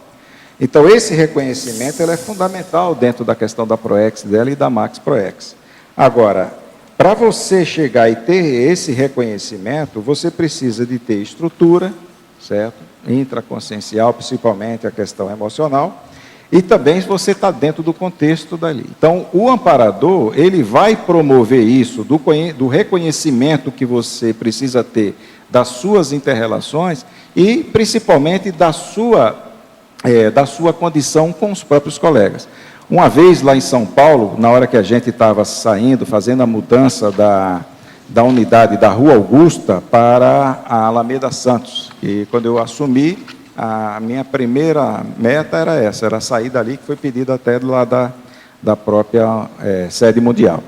Então, esse reconhecimento ele é fundamental dentro da questão da PROEX dela e da Max PROEX. Agora, para você chegar e ter esse reconhecimento, você precisa de ter estrutura, certo? Intraconsciencial, principalmente a questão emocional, e também você está dentro do contexto dali. Então, o amparador, ele vai promover isso, do reconhecimento que você precisa ter das suas inter-relações e, principalmente, da sua condição com os próprios colegas. Uma vez, lá em São Paulo, na hora que a gente estava saindo, fazendo a mudança da unidade da Rua Augusta para a Alameda Santos, e quando eu assumi, a minha primeira meta era essa, era sair dali, que foi pedido até lá da própria sede mundial.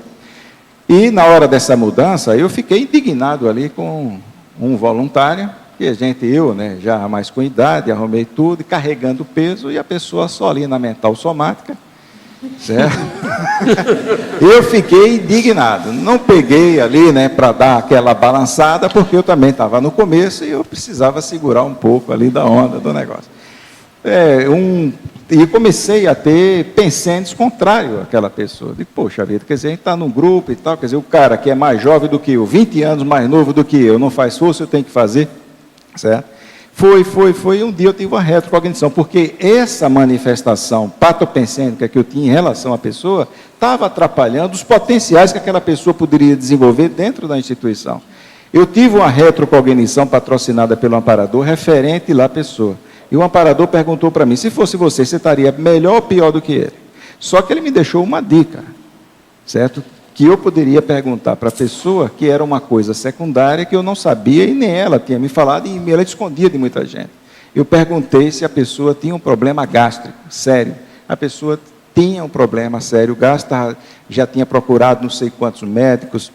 E na hora dessa mudança, eu fiquei indignado ali com um voluntário, que eu, né, já mais com idade, arrumei tudo, carregando peso, e a pessoa só ali na mental somática, certo? Eu fiquei indignado, não peguei ali, né, para dar aquela balançada, porque eu também estava no começo e eu precisava segurar um pouco ali da onda do negócio. E comecei a ter pensamentos contrários àquela pessoa. Digo, poxa vida, quer dizer, a gente está num grupo e tal, quer dizer, o cara que é mais jovem do que eu, 20 anos mais novo do que eu, não faz força, eu tenho que fazer, certo? Foi, um dia eu tive uma retrocognição, porque essa manifestação patopensênica que eu tinha em relação à pessoa, estava atrapalhando os potenciais que aquela pessoa poderia desenvolver dentro da instituição. Eu tive uma retrocognição patrocinada pelo amparador, referente lá à pessoa. E o amparador perguntou para mim, se fosse você estaria melhor ou pior do que ele? Só que ele me deixou uma dica, certo? Que eu poderia perguntar para a pessoa que era uma coisa secundária que eu não sabia e nem ela tinha me falado e ela escondia de muita gente. Eu perguntei se a pessoa tinha um problema gástrico, sério. A pessoa tinha um problema sério gástrico, já tinha procurado não sei quantos médicos,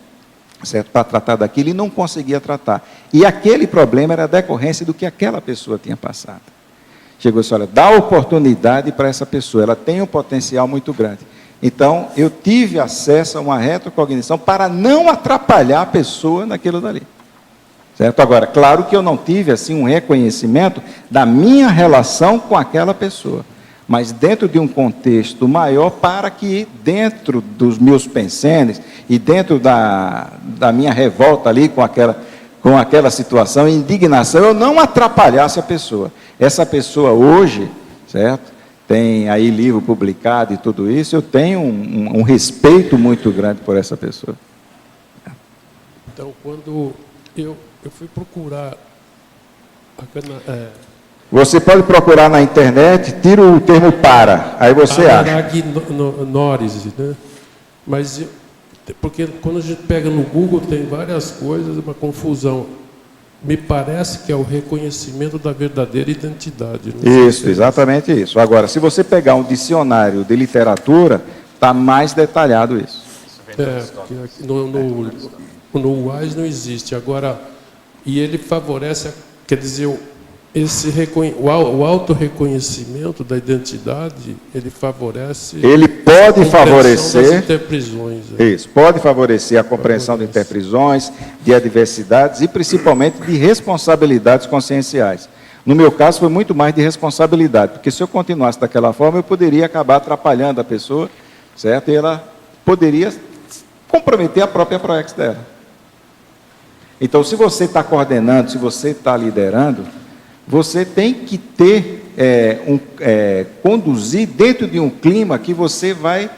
certo, para tratar daquilo e não conseguia tratar. E aquele problema era decorrência do que aquela pessoa tinha passado. Chegou e disse, olha, dá oportunidade para essa pessoa, ela tem um potencial muito grande. Então, eu tive acesso a uma retrocognição para não atrapalhar a pessoa naquilo dali. Certo? Agora, claro que eu não tive assim um reconhecimento da minha relação com aquela pessoa, mas dentro de um contexto maior para que dentro dos meus pensenes e dentro da minha revolta ali com aquela situação, indignação, eu não atrapalhasse a pessoa. Essa pessoa hoje, certo? Tem aí livro publicado e tudo isso, eu tenho um respeito muito grande por essa pessoa. Então, quando eu fui procurar... Você pode procurar na internet, tira o termo para, aí você acha. Anagnórise, né? Mas, porque quando a gente pega no Google, tem várias coisas, uma confusão. Me parece que é o reconhecimento da verdadeira identidade. Isso, exatamente isso. Agora, se você pegar um dicionário de literatura, está mais detalhado isso. Porque no UAS não existe. Agora, e ele favorece, quer dizer, o autorreconhecimento da identidade, ele favorece... Ele pode favorecer... das interprisões. Isso, pode favorecer a compreensão de interprisões, de adversidades e principalmente de responsabilidades conscienciais. No meu caso, foi muito mais de responsabilidade, porque se eu continuasse daquela forma, eu poderia acabar atrapalhando a pessoa, certo? E ela poderia comprometer a própria PROEX dela. Então, se você está coordenando, se você está liderando, você tem que ter, conduzir dentro de um clima que você vai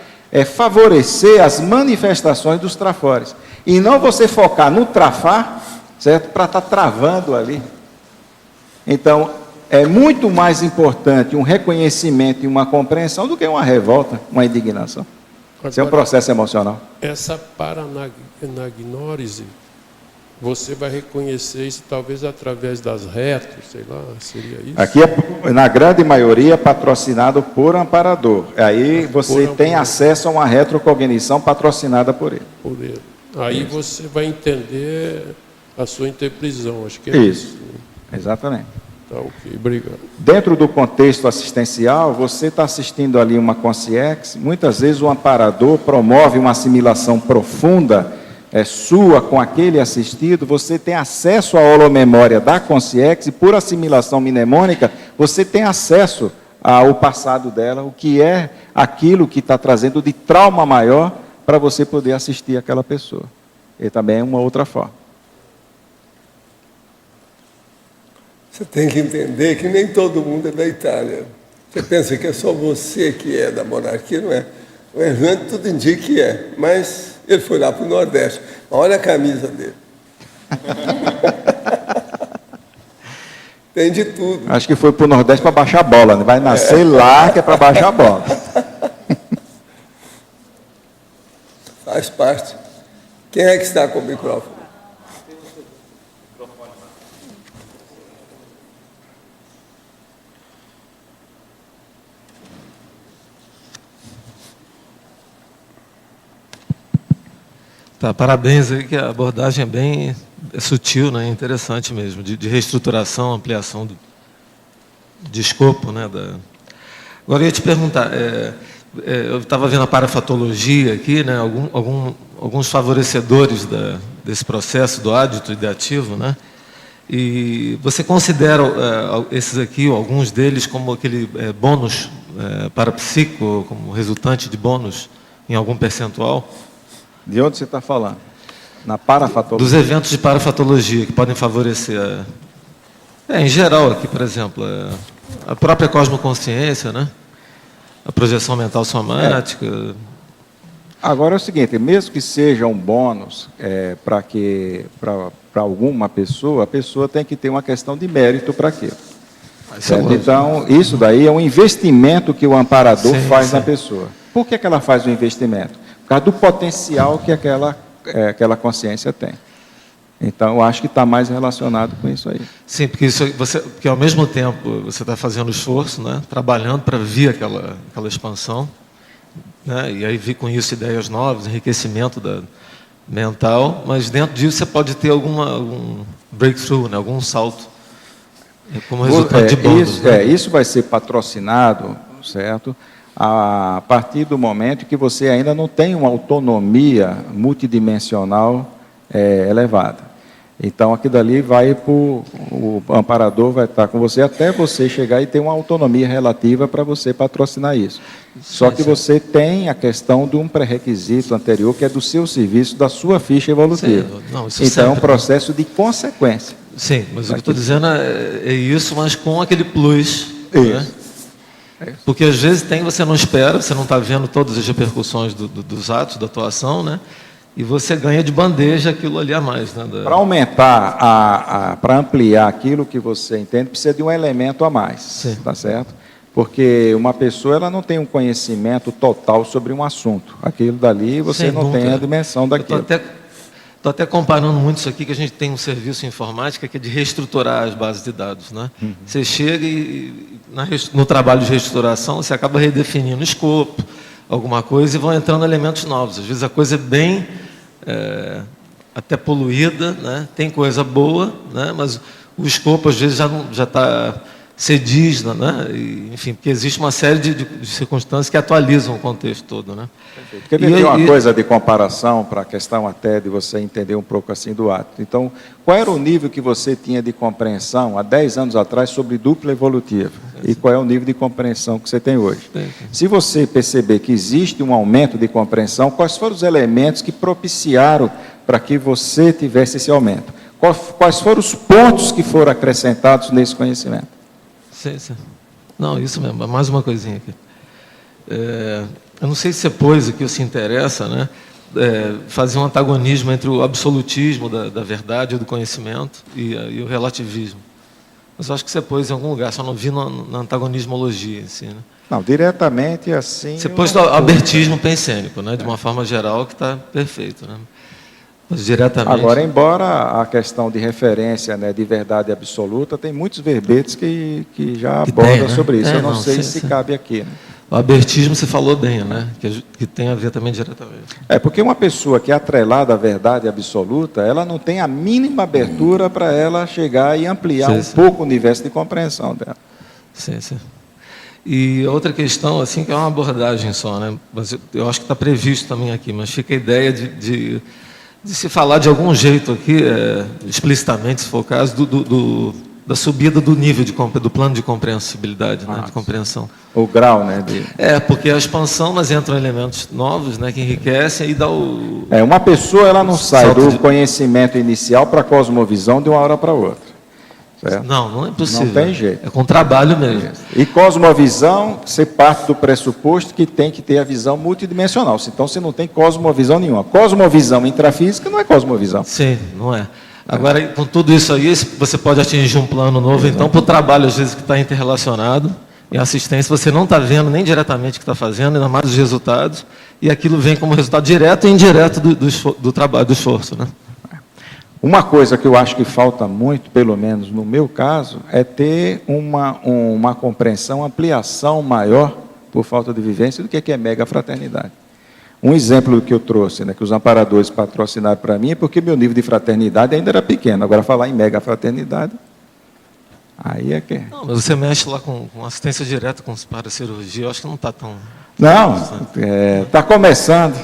favorecer as manifestações dos trafores. E não você focar no trafar, certo? Para estar travando ali. Então, é muito mais importante um reconhecimento e uma compreensão do que uma revolta, uma indignação. Isso é um processo emocional. Essa paranagnórise, você vai reconhecer isso talvez através das retros, sei lá, seria isso? Aqui, na grande maioria, patrocinado por amparador. Aí você tem acesso a uma retrocognição patrocinada por ele. Por ele. Aí você vai entender a sua interprisão, acho que é isso. Exatamente. Tá, ok, obrigado. Dentro do contexto assistencial, você está assistindo ali uma consciex, muitas vezes o amparador promove uma assimilação profunda sua com aquele assistido, você tem acesso à holomemória da consciex e por assimilação mnemônica, você tem acesso o passado dela, o que é aquilo que está trazendo de trauma maior para você poder assistir aquela pessoa. E também é uma outra forma. Você tem que entender que nem todo mundo é da Itália. Você pensa que é só você que é da monarquia, não é? O Hernando tudo indica que é, mas ele foi lá para o Nordeste. Olha a camisa dele. Tem de tudo. Acho que foi para o Nordeste para baixar a bola, né? Vai nascer lá que é para baixar a bola. Faz parte. Quem é que está com o microfone? Tá, parabéns aí, que a abordagem é bem sutil, né, interessante mesmo, de reestruturação, ampliação de escopo. Né, Agora, eu ia te perguntar, eu estava vendo a parafatologia aqui, né, alguns favorecedores desse processo do ádito e do ativo, né, e você considera esses aqui, alguns deles, como aquele bônus parapsíquico, como resultante de bônus em algum percentual? De onde você está falando? Na parafatologia? Dos eventos de parafatologia, que podem favorecer, em geral aqui, por exemplo, a própria cosmoconsciência, né? A projeção mental somática. Agora é o seguinte, mesmo que seja um bônus para alguma pessoa, a pessoa tem que ter uma questão de mérito para aquilo. Então, isso daí é um investimento que o amparador faz na pessoa. Por que ela faz o investimento? Por causa do potencial que aquela consciência tem. Então, eu acho que está mais relacionado com isso aí. Sim, porque ao mesmo tempo você está fazendo esforço, né, trabalhando para vir aquela expansão, né, e aí vir com isso ideias novas, enriquecimento mental, mas dentro disso você pode ter algum breakthrough, né, algum salto, como resultado de bônus. Isso vai ser patrocinado, certo? A partir do momento que você ainda não tem uma autonomia multidimensional elevada. Então, aquilo dali o amparador vai estar com você até você chegar e ter uma autonomia relativa para você patrocinar isso. Só que você tem a questão de um pré-requisito anterior, que é do seu serviço, da sua ficha evolutiva. Então, é um processo de consequência. Sim, mas o que eu estou dizendo é isso, mas com aquele plus. Né? Porque às vezes você não espera, você não está vendo todas as repercussões dos atos, da atuação, né? E você ganha de bandeja aquilo ali a mais. Né? Para aumentar, para ampliar aquilo que você entende, precisa de um elemento a mais, tá certo? Porque uma pessoa ela não tem um conhecimento total sobre um assunto. Aquilo dali você não tem a dimensão daquilo. Estou até comparando muito isso aqui, que a gente tem um serviço em informática que é de reestruturar as bases de dados. Né? Você chega e no trabalho de reestruturação, você acaba redefinindo o escopo, alguma coisa, e vão entrando elementos novos. Às vezes a coisa é bem até poluída, né? Tem coisa boa, né? Mas o escopo às vezes já está sedisna, né? E, enfim, porque existe uma série de circunstâncias que atualizam o contexto todo, né? Porque tem uma coisa de comparação para a questão até de você entender um pouco assim do ato. Então, qual era o nível que você tinha de compreensão há 10 anos atrás sobre dupla evolutiva? E qual é o nível de compreensão que você tem hoje? Se você perceber que existe um aumento de compreensão, quais foram os elementos que propiciaram para que você tivesse esse aumento? Quais foram os pontos que foram acrescentados nesse conhecimento? Sim. Não, isso mesmo. Mais uma coisinha aqui. Eu não sei se você pôs aqui, ou se interessa, né? Fazer um antagonismo entre o absolutismo da verdade e do conhecimento e o relativismo. Mas eu acho que você pôs em algum lugar, só não vi na antagonismologia. Assim, né? Não, diretamente assim... Você pôs o albertismo pensênico, né? De uma forma geral, que está perfeito. Né? Mas diretamente... Agora, embora a questão de referência, né, de verdade absoluta, tem muitos verbetes que já abordam sobre isso. Eu não sei se cabe aqui. Né? O abertismo você falou bem, né? Que tem a ver também diretamente. Porque uma pessoa que é atrelada à verdade absoluta, ela não tem a mínima abertura para ela chegar e ampliar pouco o universo de compreensão dela. Sim. E outra questão, assim, que é uma abordagem só, né? Mas eu acho que está previsto também aqui, mas fica a ideia de se falar de algum jeito aqui, explicitamente, se for o caso, da subida do nível do plano de compreensibilidade, né, de compreensão. O grau, né? Porque a expansão, mas entram elementos novos, né, que enriquecem e dá o... Uma pessoa ela não sai do conhecimento inicial para a cosmovisão de uma hora para outra. Certo? Não é possível. Não tem jeito. É com trabalho mesmo. E cosmovisão, você parte do pressuposto que tem que ter a visão multidimensional. Então, você não tem cosmovisão nenhuma. Cosmovisão intrafísica não é cosmovisão. Sim, não é. Agora, com tudo isso aí, você pode atingir um plano novo, então, para o trabalho, às vezes, que está interrelacionado, e a assistência, você não está vendo nem diretamente o que está fazendo, ainda mais os resultados, e aquilo vem como resultado direto e indireto do trabalho, do esforço, né? Uma coisa que eu acho que falta muito, pelo menos no meu caso, é ter uma compreensão, ampliação maior, por falta de vivência, do que é mega fraternidade. Um exemplo que eu trouxe, né, que os amparadores patrocinaram para mim, é porque meu nível de fraternidade ainda era pequeno. Agora, falar em mega fraternidade, aí é que... Não, mas você mexe lá com assistência direta com os paracirurgia, eu acho que não está tão... Não, está começando.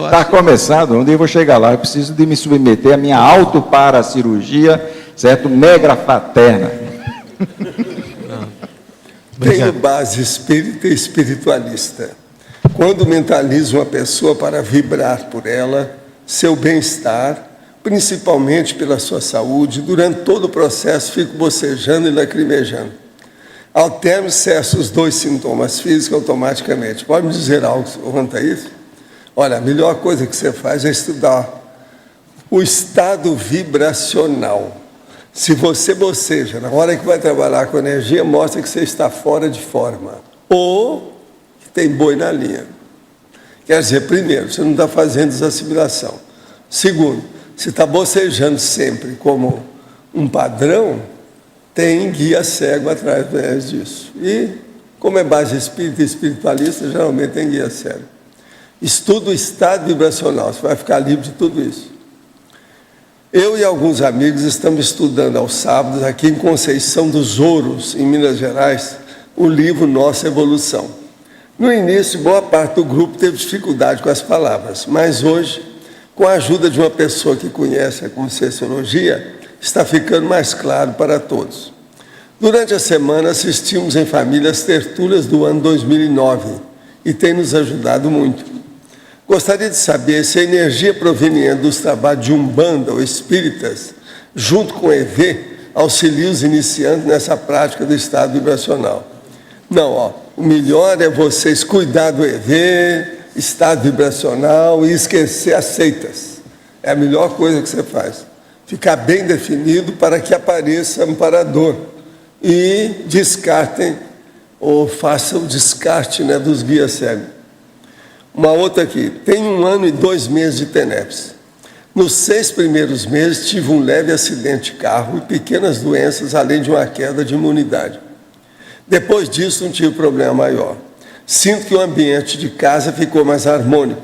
Está começando. Um dia eu vou chegar lá, eu preciso de me submeter à minha autoparacirurgia, certo? Mega fraterna. Tenho base espírita e espiritualista. Quando mentalizo uma pessoa para vibrar por ela, seu bem-estar, principalmente pela sua saúde, durante todo o processo fico bocejando e lacrimejando. Ao término, cesso os 2 sintomas físicos automaticamente. Pode me dizer algo quanto a isso? Olha, a melhor coisa que você faz é estudar o estado vibracional. Se você boceja, na hora que vai trabalhar com energia, mostra que você está fora de forma. Ou que tem boi na linha. Quer dizer, primeiro, você não está fazendo desassimilação. Segundo, se está bocejando sempre como um padrão, tem guia cego atrás disso. E, como é base espírita e espiritualista, geralmente tem guia cego. Estuda o estado vibracional, você vai ficar livre de tudo isso. Eu e alguns amigos estamos estudando aos sábados, aqui em Conceição dos Ouros, em Minas Gerais, o livro Nossa Evolução. No início, boa parte do grupo teve dificuldade com as palavras, mas hoje, com a ajuda de uma pessoa que conhece a Conscienciologia, está ficando mais claro para todos. Durante a semana, assistimos em família as tertúlias do ano 2009 e tem nos ajudado muito. Gostaria de saber se a energia proveniente dos trabalhos de Umbanda ou espíritas, junto com o EV, auxilia os iniciantes nessa prática do estado vibracional. Não, o melhor é vocês cuidar do EV, estado vibracional e esquecer as seitas. É a melhor coisa que você faz. Ficar bem definido para que apareça amparador e descartem ou façam o descarte, né, dos guias cegos. Uma outra aqui, tem 1 ano e 2 meses de TENEPS. Nos 6 primeiros meses tive um leve acidente de carro e pequenas doenças, além de uma queda de imunidade. Depois disso não tive problema maior. Sinto que o ambiente de casa ficou mais harmônico.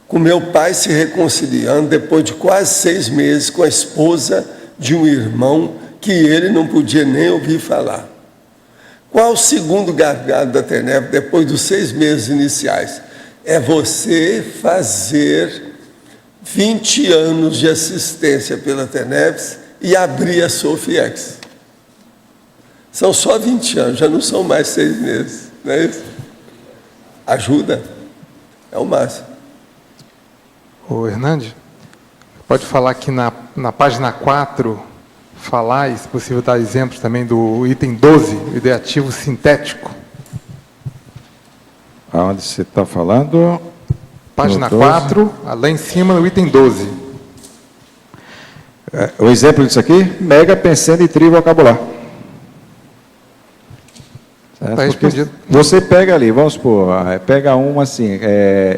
Com meu pai se reconciliando depois de quase 6 meses com a esposa de um irmão que ele não podia nem ouvir falar. Qual o segundo gargalo da TENEPS depois dos 6 meses iniciais? É você fazer 20 anos de assistência pela TENEPS e abrir a Sofiex. São só 20 anos, já não são mais 6 meses, não é isso? Ajuda, é o máximo. Ô, Hernandes, pode falar aqui na página 4, falar, e se possível dar exemplos também do item 12, o ideativo sintético. Aonde você está falando? Página 4, lá em cima, no item 12. O exemplo disso aqui, mega pensando e trivocabular. Está respondido. Você pega ali, vamos supor, pega uma assim,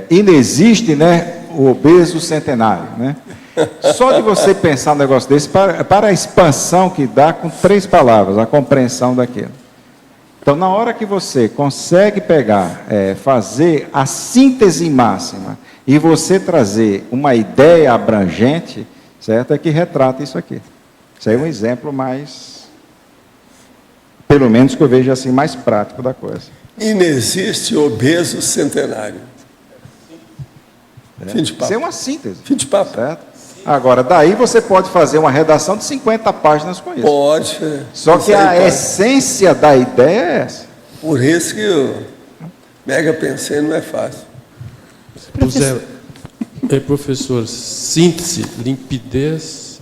inexiste, né, o obeso centenário, né? Só de você pensar um negócio desse, para a expansão que dá com 3 palavras, a compreensão daquilo. Então, na hora que você consegue pegar, fazer a síntese máxima e você trazer uma ideia abrangente, certo? É que retrata isso aqui. Isso aí é um exemplo mais, pelo menos que eu vejo assim, mais prático da coisa. Inexiste obeso centenário. Fim de papo. Isso é uma síntese. Fim de papo. Certo? Agora, daí você pode fazer uma redação de 50 páginas com isso. Pode. Só que a essência da ideia é essa. Por isso que o mega pensei não é fácil. Professor, síntese, limpidez,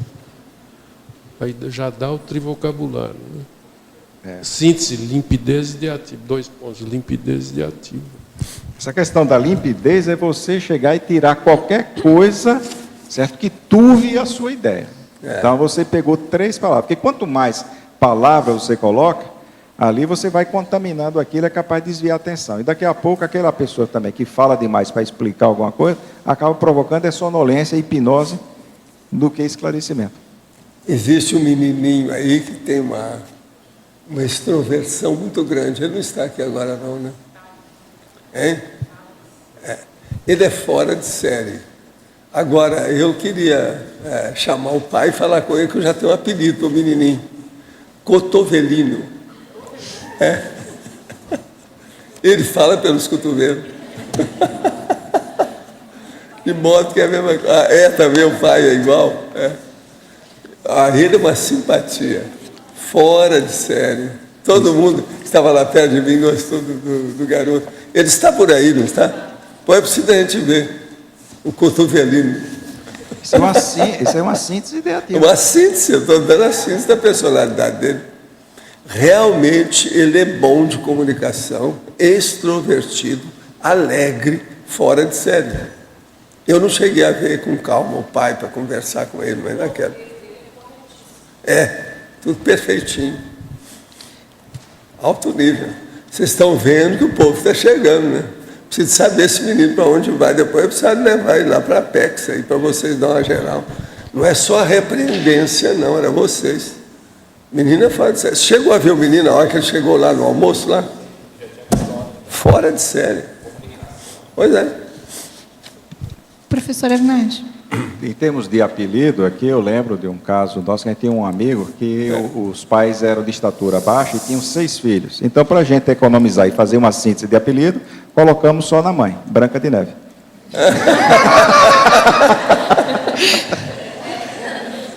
aí já dá o trivocabulário. Né? Síntese, limpidez e ideativo. 2 pontos, limpidez e ideativo. Essa questão da limpidez é você chegar e tirar qualquer coisa, certo, que turve a sua ideia. Então você pegou 3 palavras, porque quanto mais palavras você coloca, ali você vai contaminando aquilo, é capaz de desviar a atenção. E daqui a pouco aquela pessoa também que fala demais para explicar alguma coisa, acaba provocando sonolência e hipnose do que esclarecimento. Existe um menininho aí que tem uma extroversão muito grande. Ele não está aqui agora não, né? Hein? Ele é fora de série. Agora, eu queria chamar o pai e falar com ele que eu já tenho um apelido para o menininho. Cotovelino. Ele fala pelos cotovelos. De modo que é a mesma coisa. Também o pai é igual. Ele é uma simpatia. Fora de série. Todo mundo que estava lá perto de mim gostou do garoto. Ele está por aí, não está? Põe para a gente ver. O cotovelino. Isso é uma síntese ideativa. Uma síntese, eu estou dando a síntese da personalidade dele. Realmente ele é bom de comunicação, extrovertido, alegre, fora de série. Eu não cheguei a ver com calma o pai para conversar com ele, mas naquela. Tudo perfeitinho. Alto nível. Vocês estão vendo que o povo está chegando, né? Preciso saber esse menino para onde vai. Depois eu preciso levar ele lá para a Apex, aí, para vocês dar uma geral. Não é só a repreendência, não, era vocês. Menina fora de série. Chegou a ver o menino na hora que ele chegou lá no almoço, lá? Fora de série. Pois é. Professor Hernandes. Em termos de apelido, aqui eu lembro de um caso nosso, que a gente tinha um amigo que os pais eram de estatura baixa e tinham 6 filhos. Então, para a gente economizar e fazer uma síntese de apelido, colocamos só na mãe, Branca de Neve.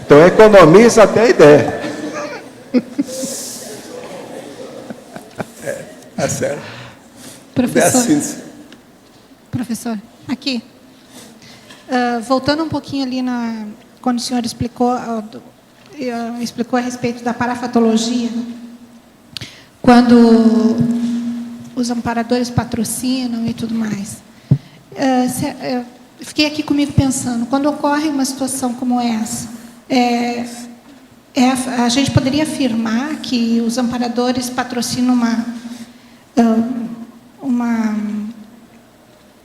Então, economiza até a ideia. Tá certo. Professor, aqui. Voltando um pouquinho ali quando o senhor explicou a respeito da parafatologia, quando os amparadores patrocinam e tudo mais. Fiquei aqui comigo pensando, quando ocorre uma situação como essa, a gente poderia afirmar que os amparadores patrocinam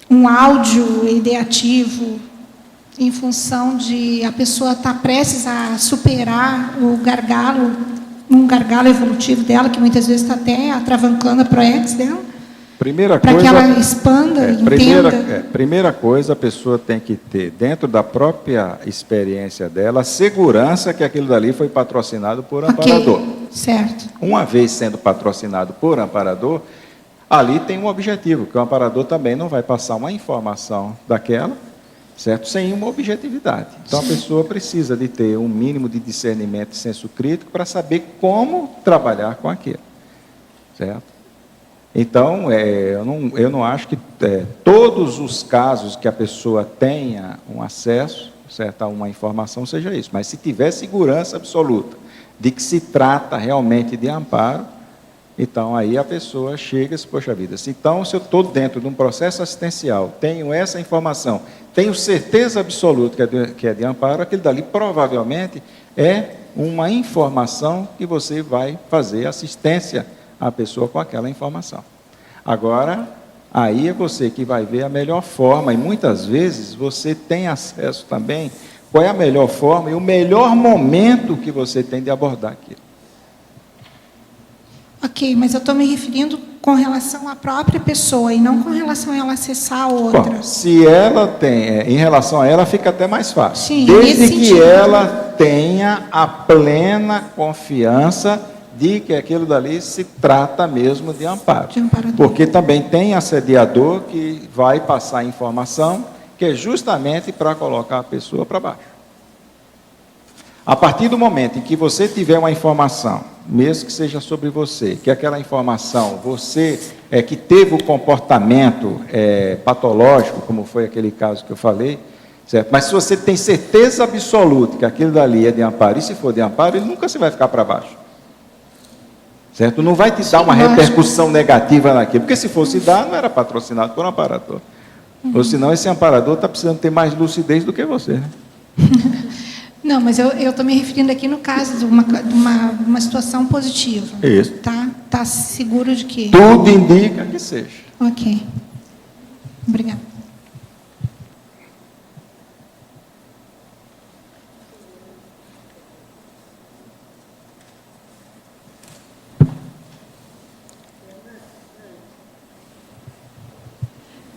um áudio ideativo em função de a pessoa estar prestes a superar um gargalo evolutivo dela, que muitas vezes está até atravancando a proex dela, para que ela expanda e entenda. Primeira coisa, a pessoa tem que ter, dentro da própria experiência dela, a segurança que aquilo dali foi patrocinado por amparador. Certo. Uma vez sendo patrocinado por amparador, ali tem um objetivo, que o amparador também não vai passar uma informação daquela, certo? Sem uma objetividade. Então, a pessoa precisa de ter um mínimo de discernimento e senso crítico para saber como trabalhar com aquilo, certo? Então, eu não acho que todos os casos que a pessoa tenha um acesso, certo, a uma informação seja isso, mas se tiver segurança absoluta de que se trata realmente de amparo, então aí a pessoa chega e diz, poxa vida, então se eu estou dentro de um processo assistencial, tenho essa informação, tenho certeza absoluta que é de amparo, aquilo dali provavelmente é uma informação que você vai fazer assistência à pessoa com aquela informação. Agora, aí é você que vai ver a melhor forma, e muitas vezes você tem acesso também, qual é a melhor forma e o melhor momento que você tem de abordar aquilo. Ok, mas eu estou me referindo com relação à própria pessoa e não com relação a ela acessar a outra. Bom, se ela tem, em relação a ela, fica até mais fácil. Sim, desde que ela tenha a plena confiança de que aquilo dali se trata mesmo de amparo. Porque também tem assediador que vai passar informação que é justamente para colocar a pessoa para baixo. A partir do momento em que você tiver uma informação, mesmo que seja sobre você, que aquela informação, você que teve o comportamento patológico, como foi aquele caso que eu falei, certo? Mas se você tem certeza absoluta que aquilo dali é de amparo, e se for de amparo, ele nunca se vai ficar para baixo. Certo? Não vai te dar uma repercussão negativa naquilo, porque se fosse dar, não era patrocinado por um amparador. Ou senão esse amparador está precisando ter mais lucidez do que você. Né? Não, mas eu estou me referindo aqui no caso de uma situação positiva. Isso. Tá seguro de que... Tudo indica que seja. Ok. Obrigada.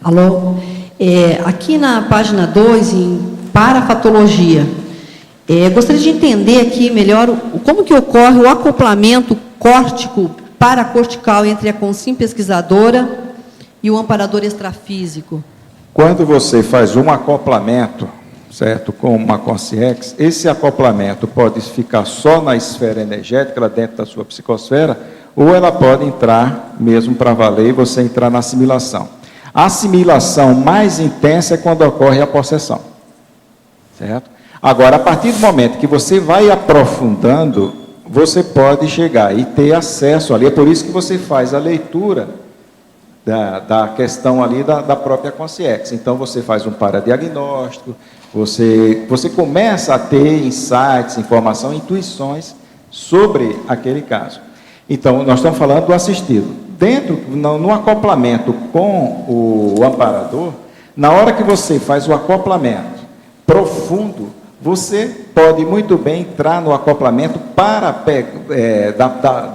Alô? Aqui na página 2, em parafatologia, gostaria de entender aqui melhor como que ocorre o acoplamento córtico paracortical entre a consim pesquisadora e o amparador extrafísico. Quando você faz um acoplamento, certo, com uma consciex, esse acoplamento pode ficar só na esfera energética, lá dentro da sua psicosfera, ou ela pode entrar mesmo para valer e você entrar na assimilação. A assimilação mais intensa é quando ocorre a possessão. Certo? Agora, a partir do momento que você vai aprofundando, você pode chegar e ter acesso ali. É por isso que você faz a leitura da questão ali da própria consciência. Então, você faz um paradiagnóstico, você começa a ter insights, informação, intuições sobre aquele caso. Então, nós estamos falando do assistido. No acoplamento com o amparador, na hora que você faz o acoplamento profundo, você pode muito bem entrar no acoplamento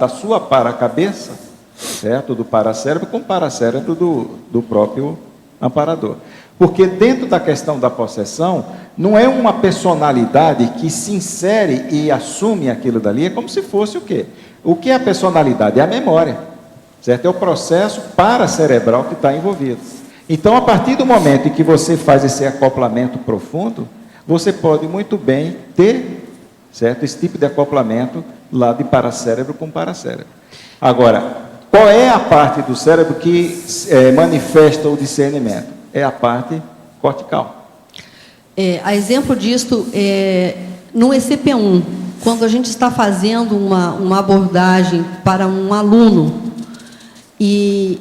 da sua paracabeça, certo? Do paracérebro com o paracérebro do próprio amparador. Porque dentro da questão da possessão, não é uma personalidade que se insere e assume aquilo dali, é como se fosse o quê? O que é a personalidade? É a memória. Certo? É o processo paracerebral que está envolvido. Então, a partir do momento em que você faz esse acoplamento profundo, você pode muito bem ter, certo, esse tipo de acoplamento lá de paracérebro com paracérebro. Agora, qual é a parte do cérebro que manifesta o discernimento? É a parte cortical. A exemplo disto, no ECP1, quando a gente está fazendo uma abordagem para um aluno, e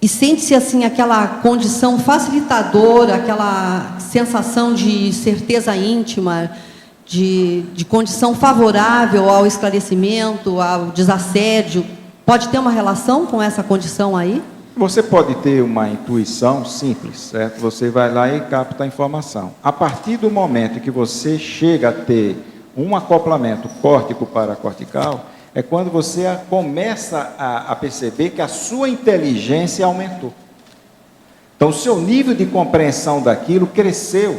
sente-se assim aquela condição facilitadora, aquela sensação de certeza íntima, de condição favorável ao esclarecimento, ao desassédio. Pode ter uma relação com essa condição aí? Você pode ter uma intuição simples, certo? Você vai lá e capta a informação. A partir do momento que você chega a ter um acoplamento córtico paracortical, é quando você começa a perceber que a sua inteligência aumentou. Então, o seu nível de compreensão daquilo cresceu,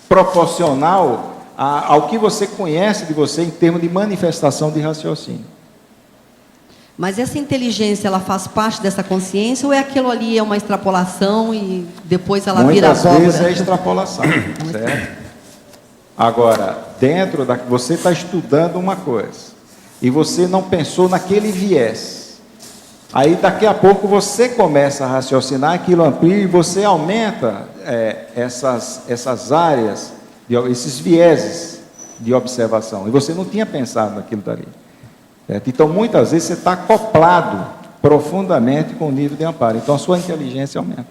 proporcional ao que você conhece de você em termos de manifestação de raciocínio. Mas essa inteligência, ela faz parte dessa consciência ou é aquilo ali, é uma extrapolação e depois ela vira abóbora? Muitas vezes é extrapolação, certo? Agora, você está estudando uma coisa e você não pensou naquele viés. Aí, daqui a pouco, você começa a raciocinar, aquilo amplia e você aumenta essas áreas, esses vieses de observação. E você não tinha pensado naquilo dali. Certo? Então, muitas vezes, você está acoplado profundamente com o nível de amparo. Então, a sua inteligência aumenta.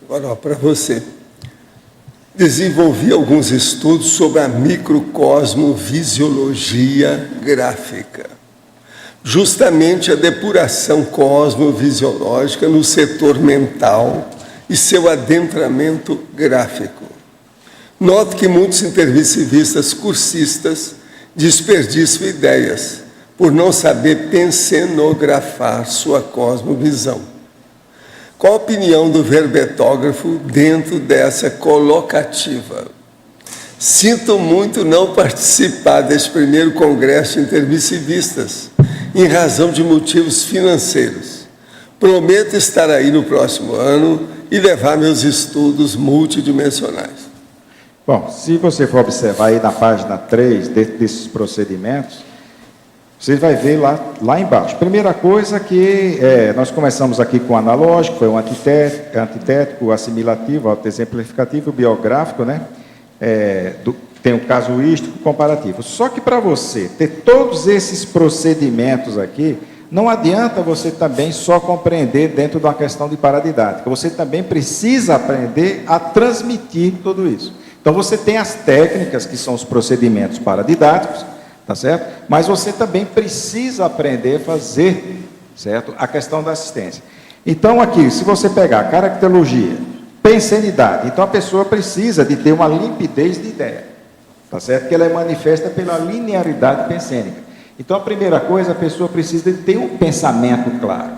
Agora, para você. Desenvolvi alguns estudos sobre a microcosmovisiologia gráfica. Justamente a depuração cosmovisiológica no setor mental e seu adentramento gráfico. Noto que muitos intermissivistas cursistas desperdiçam ideias por não saber pensenografar sua cosmovisão. Qual a opinião do verbetógrafo dentro dessa colocativa? Sinto muito não participar deste primeiro congresso de intermissivistas, em razão de motivos financeiros. Prometo estar aí no próximo ano e levar meus estudos multidimensionais. Bom, se você for observar aí na página 3 desses procedimentos, você vai ver lá embaixo. Primeira coisa que nós começamos aqui com o analógico, foi o antitético, o assimilativo, o autoexemplificativo, o biográfico, né? Tem o casuístico, comparativo. Só que para você ter todos esses procedimentos aqui, não adianta você também só compreender dentro de uma questão de paradidática. Você também precisa aprender a transmitir tudo isso. Então você tem as técnicas, que são os procedimentos paradidáticos, tá certo? Mas você também precisa aprender a fazer, certo? A questão da assistência. Então aqui, se você pegar caracterologia, pensenidade, então a pessoa precisa de ter uma limpidez de ideia, tá certo? Que ela é manifesta pela linearidade pensênica. Então a primeira coisa, a pessoa precisa de ter um pensamento claro.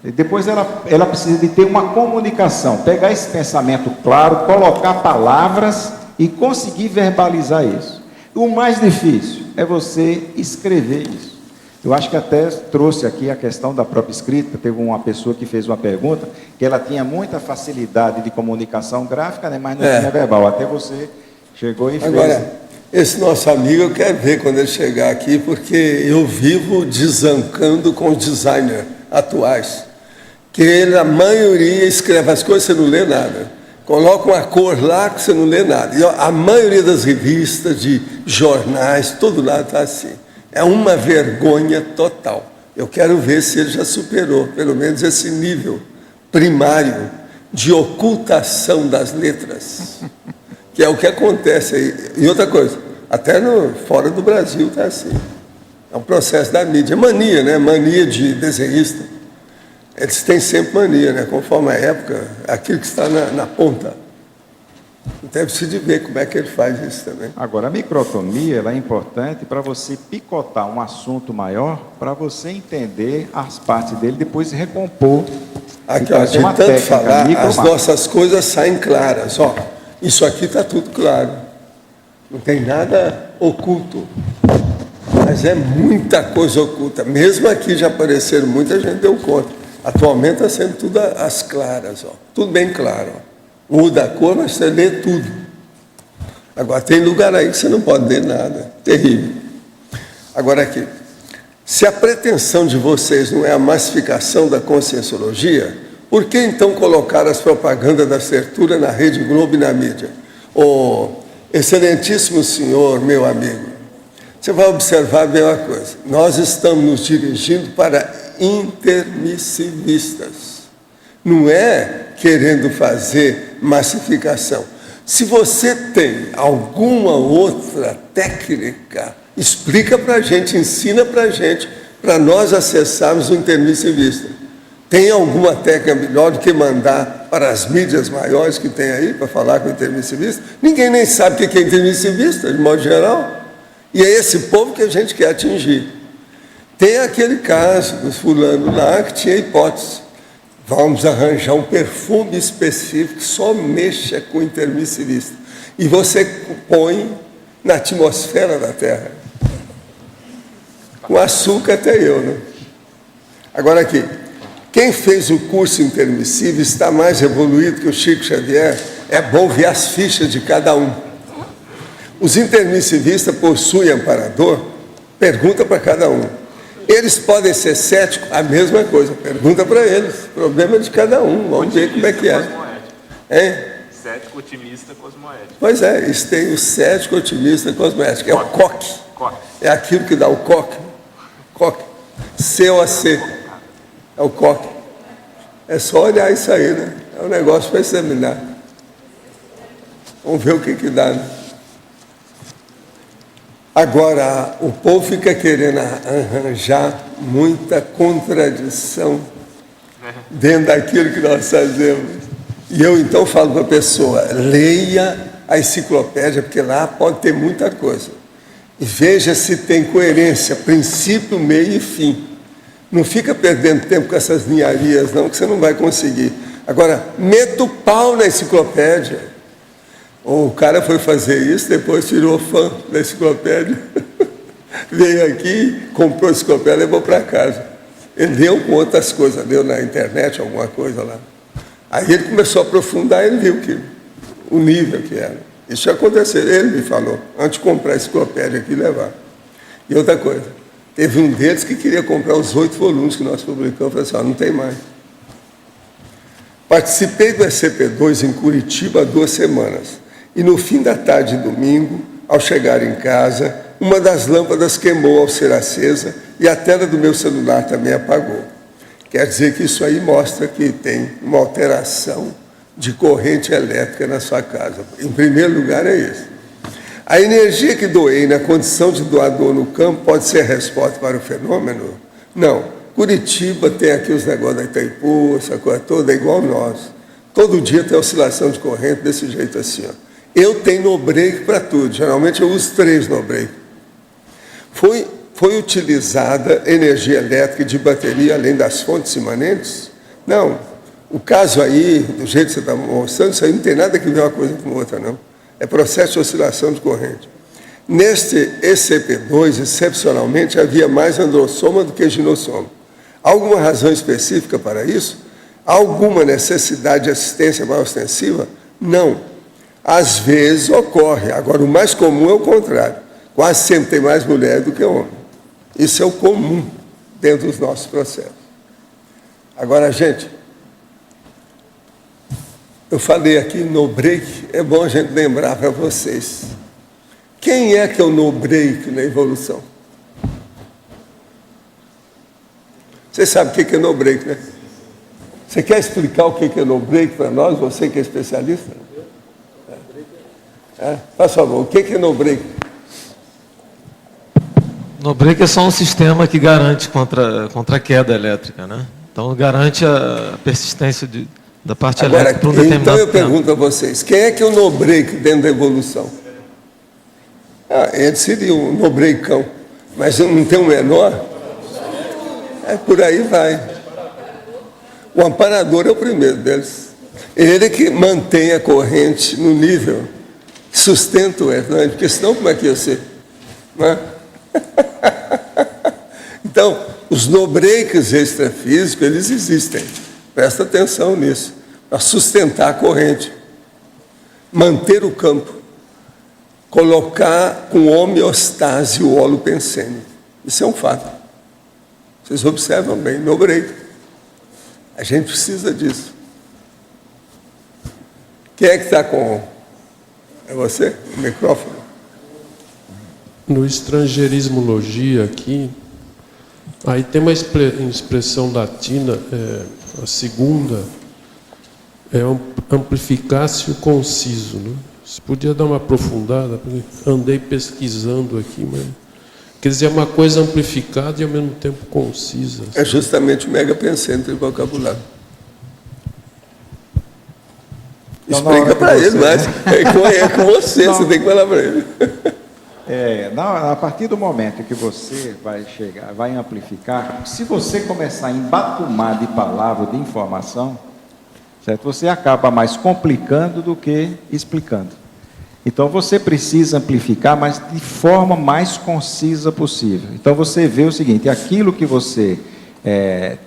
Depois ela precisa de ter uma comunicação, pegar esse pensamento claro, colocar palavras e conseguir verbalizar isso. O mais difícil é você escrever isso. Eu acho que até trouxe aqui a questão da própria escrita. Teve uma pessoa que fez uma pergunta, que ela tinha muita facilidade de comunicação gráfica, né, mas não tinha verbal. Até você chegou e fez. Agora, esse nosso amigo, eu quero ver quando ele chegar aqui, porque eu vivo desancando com os designers atuais, que ele, a maioria escreve as coisas e você não lê nada. Coloca uma cor lá que você não lê nada. E a maioria das revistas, de jornais, todo lado está assim. É uma vergonha total. Eu quero ver se ele já superou, pelo menos esse nível primário de ocultação das letras, que é o que acontece aí. E outra coisa, até fora do Brasil está assim. É um processo da mídia. Mania, né? Mania de desenhista. Eles têm sempre mania, né? Conforme a época, aquilo que está na ponta. Então é preciso ver como é que ele faz isso também. Agora, a microtomia ela é importante para você picotar um assunto maior, para você entender as partes dele, depois recompor. Aqui, ó, de tanto falar, as nossas coisas saem claras. Ó, isso aqui está tudo claro. Não tem nada oculto. Mas é muita coisa oculta. Mesmo aqui já apareceram, muita gente deu conta. Atualmente está sendo tudo às claras, ó. Tudo bem claro. Ó. Muda a cor, mas você lê tudo. Agora, tem lugar aí que você não pode ler nada. Terrível. Agora aqui, se a pretensão de vocês não é a massificação da conscienciologia, por que então colocar as propagandas da Sertura na Rede Globo e na mídia? Ô, excelentíssimo senhor, meu amigo, você vai observar bem uma coisa. Nós estamos nos dirigindo para intermissivistas. Não é querendo fazer massificação. Se você tem alguma outra técnica, explica para a gente, ensina para a gente, para nós acessarmos o intermissivista. Tem alguma técnica melhor do que mandar para as mídias maiores que tem aí, para falar com o intermissivista? Ninguém nem sabe o que é intermissivista, de modo geral. E é esse povo que a gente quer atingir. Tem aquele caso do fulano lá que tinha hipótese. Vamos arranjar um perfume específico que só mexa com o intermissivista. E você põe na atmosfera da Terra. Com açúcar até eu, né? Agora aqui, quem fez o curso intermissivo está mais evoluído que o Chico Xavier. É bom ver as fichas de cada um. Os intermissivistas possuem amparador? Pergunta para cada um. Eles podem ser céticos? A mesma coisa, pergunta para eles. O problema é de cada um, vamos ver como é que é. Hein? Cético, otimista, cosmoético. Pois é, eles têm o cético, otimista, cosmoético. É o coque. É aquilo que dá o coque. Coque. C-O-C. É o coque. É só olhar isso aí, né? É um negócio para examinar. Vamos ver o que dá, né? Agora, o povo fica querendo arranjar muita contradição dentro daquilo que nós fazemos. E eu, então, falo para a pessoa, leia a enciclopédia, porque lá pode ter muita coisa. E veja se tem coerência, princípio, meio e fim. Não fica perdendo tempo com essas ninharias, não, que você não vai conseguir. Agora, meta o pau na enciclopédia. O cara foi fazer isso, depois virou fã da enciclopédia. Veio aqui, comprou a enciclopédia e levou para casa. Ele deu com outras coisas, deu na internet alguma coisa lá. Aí ele começou a aprofundar e ele viu que o nível que era. Isso aconteceu, ele me falou, antes de comprar a enciclopédia aqui e levar. E outra coisa, teve um deles que queria comprar os 8 volumes que nós publicamos, eu falei assim, não tem mais. Participei do ECP2 em Curitiba há 2 semanas, e no fim da tarde de domingo, ao chegar em casa, uma das lâmpadas queimou ao ser acesa e a tela do meu celular também apagou. Quer dizer que isso aí mostra que tem uma alteração de corrente elétrica na sua casa. Em primeiro lugar é isso. A energia que doei na condição de doador no campo pode ser resposta para o fenômeno? Não. Curitiba tem aqui os negócios da Itaipu, essa coisa toda, é igual nós. Todo dia tem oscilação de corrente desse jeito assim. Ó. Eu tenho no-break para tudo. Geralmente eu uso 3 no-break. Foi utilizada energia elétrica de bateria além das fontes imanentes? Não. O caso aí, do jeito que você está mostrando, isso aí não tem nada que ver uma coisa com outra, não. É processo de oscilação de corrente. Neste ECP2, excepcionalmente, havia mais androssoma do que ginossoma. Há alguma razão específica para isso? Há alguma necessidade de assistência mais ostensiva? Não. Às vezes ocorre. Agora, o mais comum é o contrário. Quase sempre tem mais mulher do que homem. Isso é o comum dentro dos nossos processos. Agora, gente, eu falei aqui no break, é bom a gente lembrar para vocês. Quem é que é o no break na evolução? Vocês sabem o que é no break, né? Você quer explicar o que é no break para nós, você que é especialista? Faz favor, o que é no break? No break é só um sistema que garante contra a queda elétrica, né? Então garante a persistência da parte elétrica por um determinado Então eu tempo. pergunto a vocês, quem é que é o no break dentro da evolução? Ele seria um no breakão, mas não tem um menor? Por aí vai. O amparador é o primeiro deles. Ele que mantém a corrente no nível, sustenta o Hernani, porque senão como é que ia ser? Não é? Então, os no-breaks extrafísicos, eles existem. Presta atenção nisso. Para sustentar a corrente. Manter o campo. Colocar com homeostase o óleo pensênico. Isso é um fato. Vocês observam bem, no-break. A gente precisa disso. Quem é que está com... É você? O microfone? No estrangeirismologia aqui, aí tem uma expressão latina, a segunda, é amplificácio conciso. Né? Você podia dar uma aprofundada, porque andei pesquisando aqui, mas quer dizer, é uma coisa amplificada e ao mesmo tempo concisa. É justamente o megapensênico de vocabulário. Explica para ele, mas é com você, você tem que falar para ele. A partir do momento que você vai amplificar, se você começar a embatumar de palavra, de informação, certo? Você acaba mais complicando do que explicando. Então você precisa amplificar, mas de forma mais concisa possível. Então você vê o seguinte, aquilo que você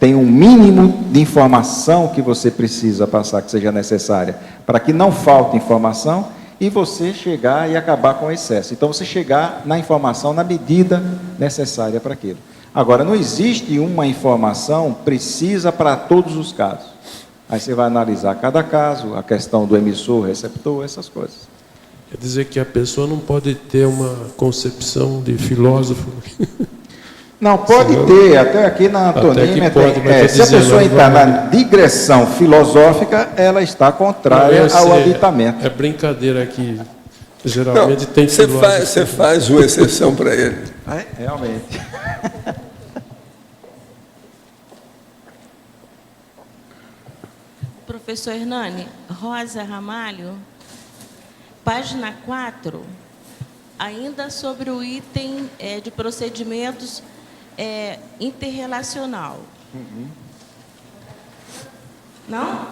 tem um mínimo de informação que você precisa passar, que seja necessária, para que não falte informação, e você chegar e acabar com o excesso. Então, você chegar na informação na medida necessária para aquilo. Agora, não existe uma informação precisa para todos os casos. Aí você vai analisar cada caso, a questão do emissor, receptor, essas coisas. Quer dizer que a pessoa não pode ter uma concepção de filósofo. Não, pode ter, até aqui na antonímia tem. Se a pessoa entrar na digressão filosófica, ela está contrária ao habitamento. É brincadeira aqui. Geralmente tem filósofo. Você faz uma exceção para ele. Realmente. Professor Hernani, Rosa Ramalho, página 4, ainda sobre o item de procedimentos interrelacional. Não?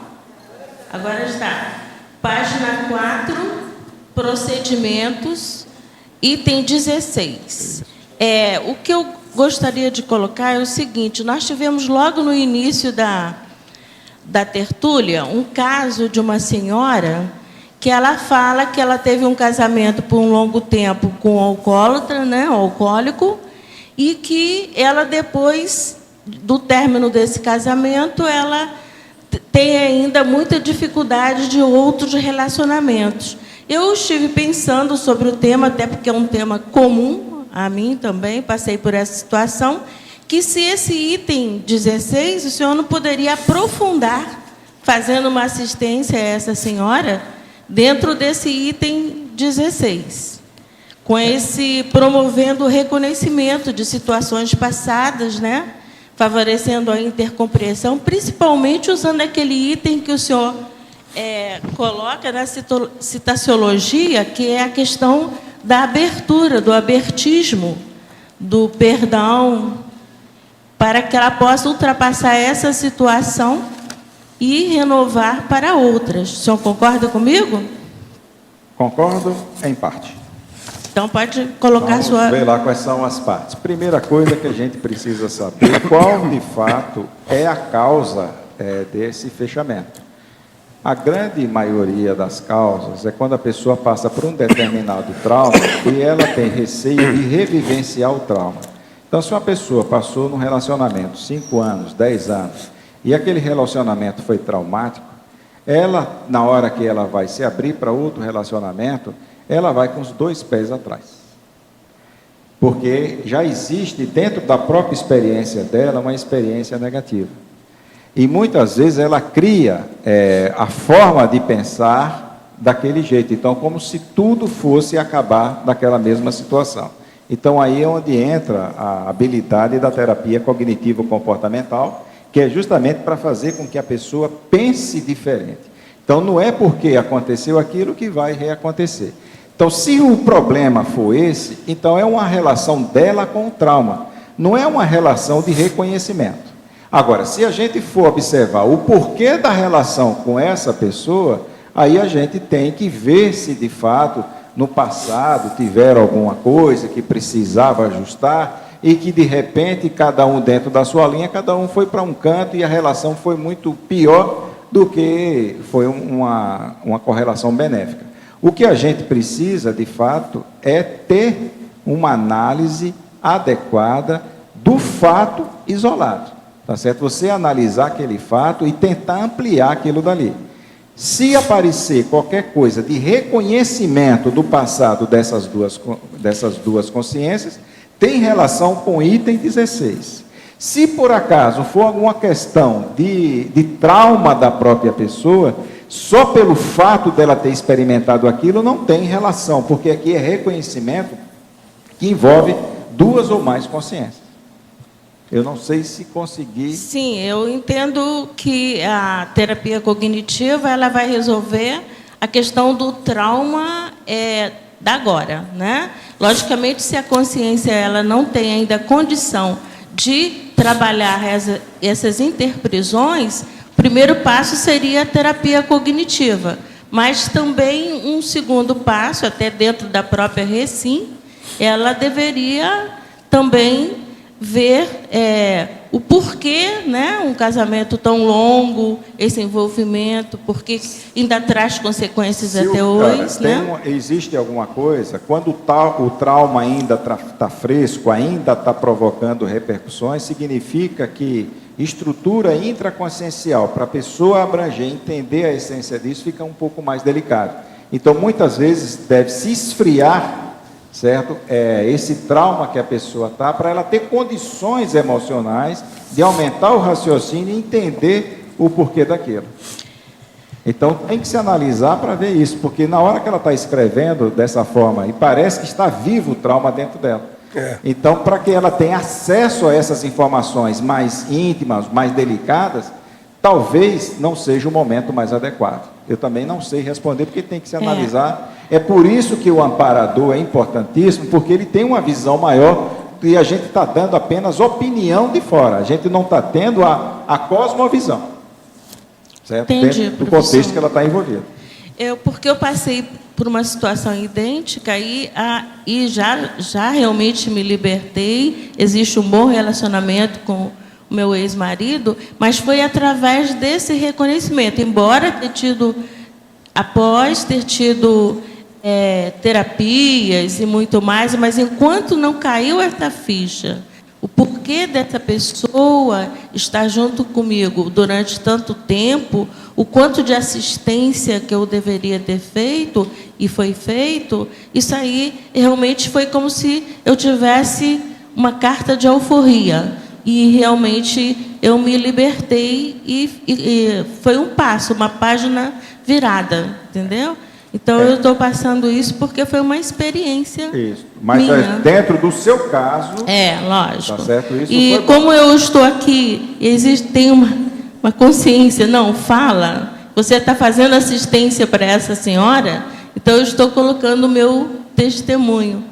Agora está. Página 4, procedimentos, item 16. O que eu gostaria de colocar é o seguinte, nós tivemos logo no início da tertúlia um caso de uma senhora que ela fala que ela teve um casamento por um longo tempo com um alcoólatra, né, alcoólico, e que ela, depois do término desse casamento, ela tem ainda muita dificuldade de outros relacionamentos. Eu estive pensando sobre o tema, até porque é um tema comum a mim também, passei por essa situação, que se esse item 16, o senhor não poderia aprofundar, fazendo uma assistência a essa senhora, dentro desse item 16, com esse promovendo o reconhecimento de situações passadas, né, favorecendo a intercompreensão, principalmente usando aquele item que o senhor coloca na citaciologia, que é a questão da abertura, do abertismo, do perdão, para que ela possa ultrapassar essa situação e renovar para outras. O senhor concorda comigo? Concordo em parte. Então, pode colocar Vamos ver lá quais são as partes. Primeira coisa que a gente precisa saber, qual, de fato, é a causa desse fechamento. A grande maioria das causas é quando a pessoa passa por um determinado trauma e ela tem receio de revivenciar o trauma. Então, se uma pessoa passou num relacionamento 5 anos, 10 anos, e aquele relacionamento foi traumático, ela, na hora que ela vai se abrir para outro relacionamento, ela vai com os 2 pés atrás. Porque já existe dentro da própria experiência dela uma experiência negativa. E muitas vezes ela cria a forma de pensar daquele jeito. Então, como se tudo fosse acabar daquela mesma situação. Então, aí é onde entra a habilidade da terapia cognitivo-comportamental, que é justamente para fazer com que a pessoa pense diferente. Então, não é porque aconteceu aquilo que vai reacontecer. Então, se o problema for esse, então é uma relação dela com o trauma. Não é uma relação de reconhecimento. Agora, se a gente for observar o porquê da relação com essa pessoa, aí a gente tem que ver se, de fato, no passado tiveram alguma coisa que precisava ajustar e que, de repente, cada um dentro da sua linha, cada um foi para um canto e a relação foi muito pior do que foi uma correlação benéfica. O que a gente precisa, de fato, é ter uma análise adequada do fato isolado. Tá certo? Você analisar aquele fato e tentar ampliar aquilo dali. Se aparecer qualquer coisa de reconhecimento do passado dessas duas consciências, tem relação com o item 16. Se por acaso for alguma questão de trauma da própria pessoa, só pelo fato dela ter experimentado aquilo não tem relação, porque aqui é reconhecimento que envolve 2 ou mais consciências. Eu não sei se consegui... Sim, eu entendo que a terapia cognitiva ela vai resolver a questão do trauma da agora, né? Logicamente, se a consciência ela não tem ainda condição de trabalhar essas interprisões, o primeiro passo seria a terapia cognitiva. Mas também um segundo passo, até dentro da própria Recim, ela deveria também ver o porquê, né, um casamento tão longo, esse envolvimento, porque ainda traz consequências até hoje. Né? Existe alguma coisa, quando o trauma ainda está fresco, ainda está provocando repercussões, significa que estrutura intraconsciencial, para a pessoa abranger, entender a essência disso, fica um pouco mais delicado. Então, muitas vezes, deve se esfriar, certo? Esse trauma que a pessoa está, para ela ter condições emocionais de aumentar o raciocínio e entender o porquê daquilo. Então, tem que se analisar para ver isso, porque na hora que ela está escrevendo dessa forma, e parece que está vivo o trauma dentro dela. Então, para que ela tenha acesso a essas informações mais íntimas, mais delicadas, talvez não seja o momento mais adequado. Eu também não sei responder, porque tem que se analisar. É por isso que o amparador é importantíssimo, porque ele tem uma visão maior e a gente está dando apenas opinião de fora. A gente não está tendo a cosmovisão. Certo? Entendi, dentro do contexto que ela está envolvida. Porque eu passei por uma situação idêntica e já realmente me libertei. Existe um bom relacionamento com o meu ex-marido, mas foi através desse reconhecimento. Embora ter tido após ter tido terapias e muito mais, mas enquanto não caiu essa ficha, o porquê dessa pessoa estar junto comigo durante tanto tempo, o quanto de assistência que eu deveria ter feito e foi feito, isso aí realmente foi como se eu tivesse uma carta de alforria. E realmente eu me libertei e foi um passo, uma página virada, entendeu? Então eu estou passando isso porque foi uma experiência Mas minha. dentro do seu caso... Lógico. Tá certo? Isso E foi bom. como eu estou aqui, tem uma consciência, não, fala, você está fazendo assistência para essa senhora, então eu estou colocando o meu testemunho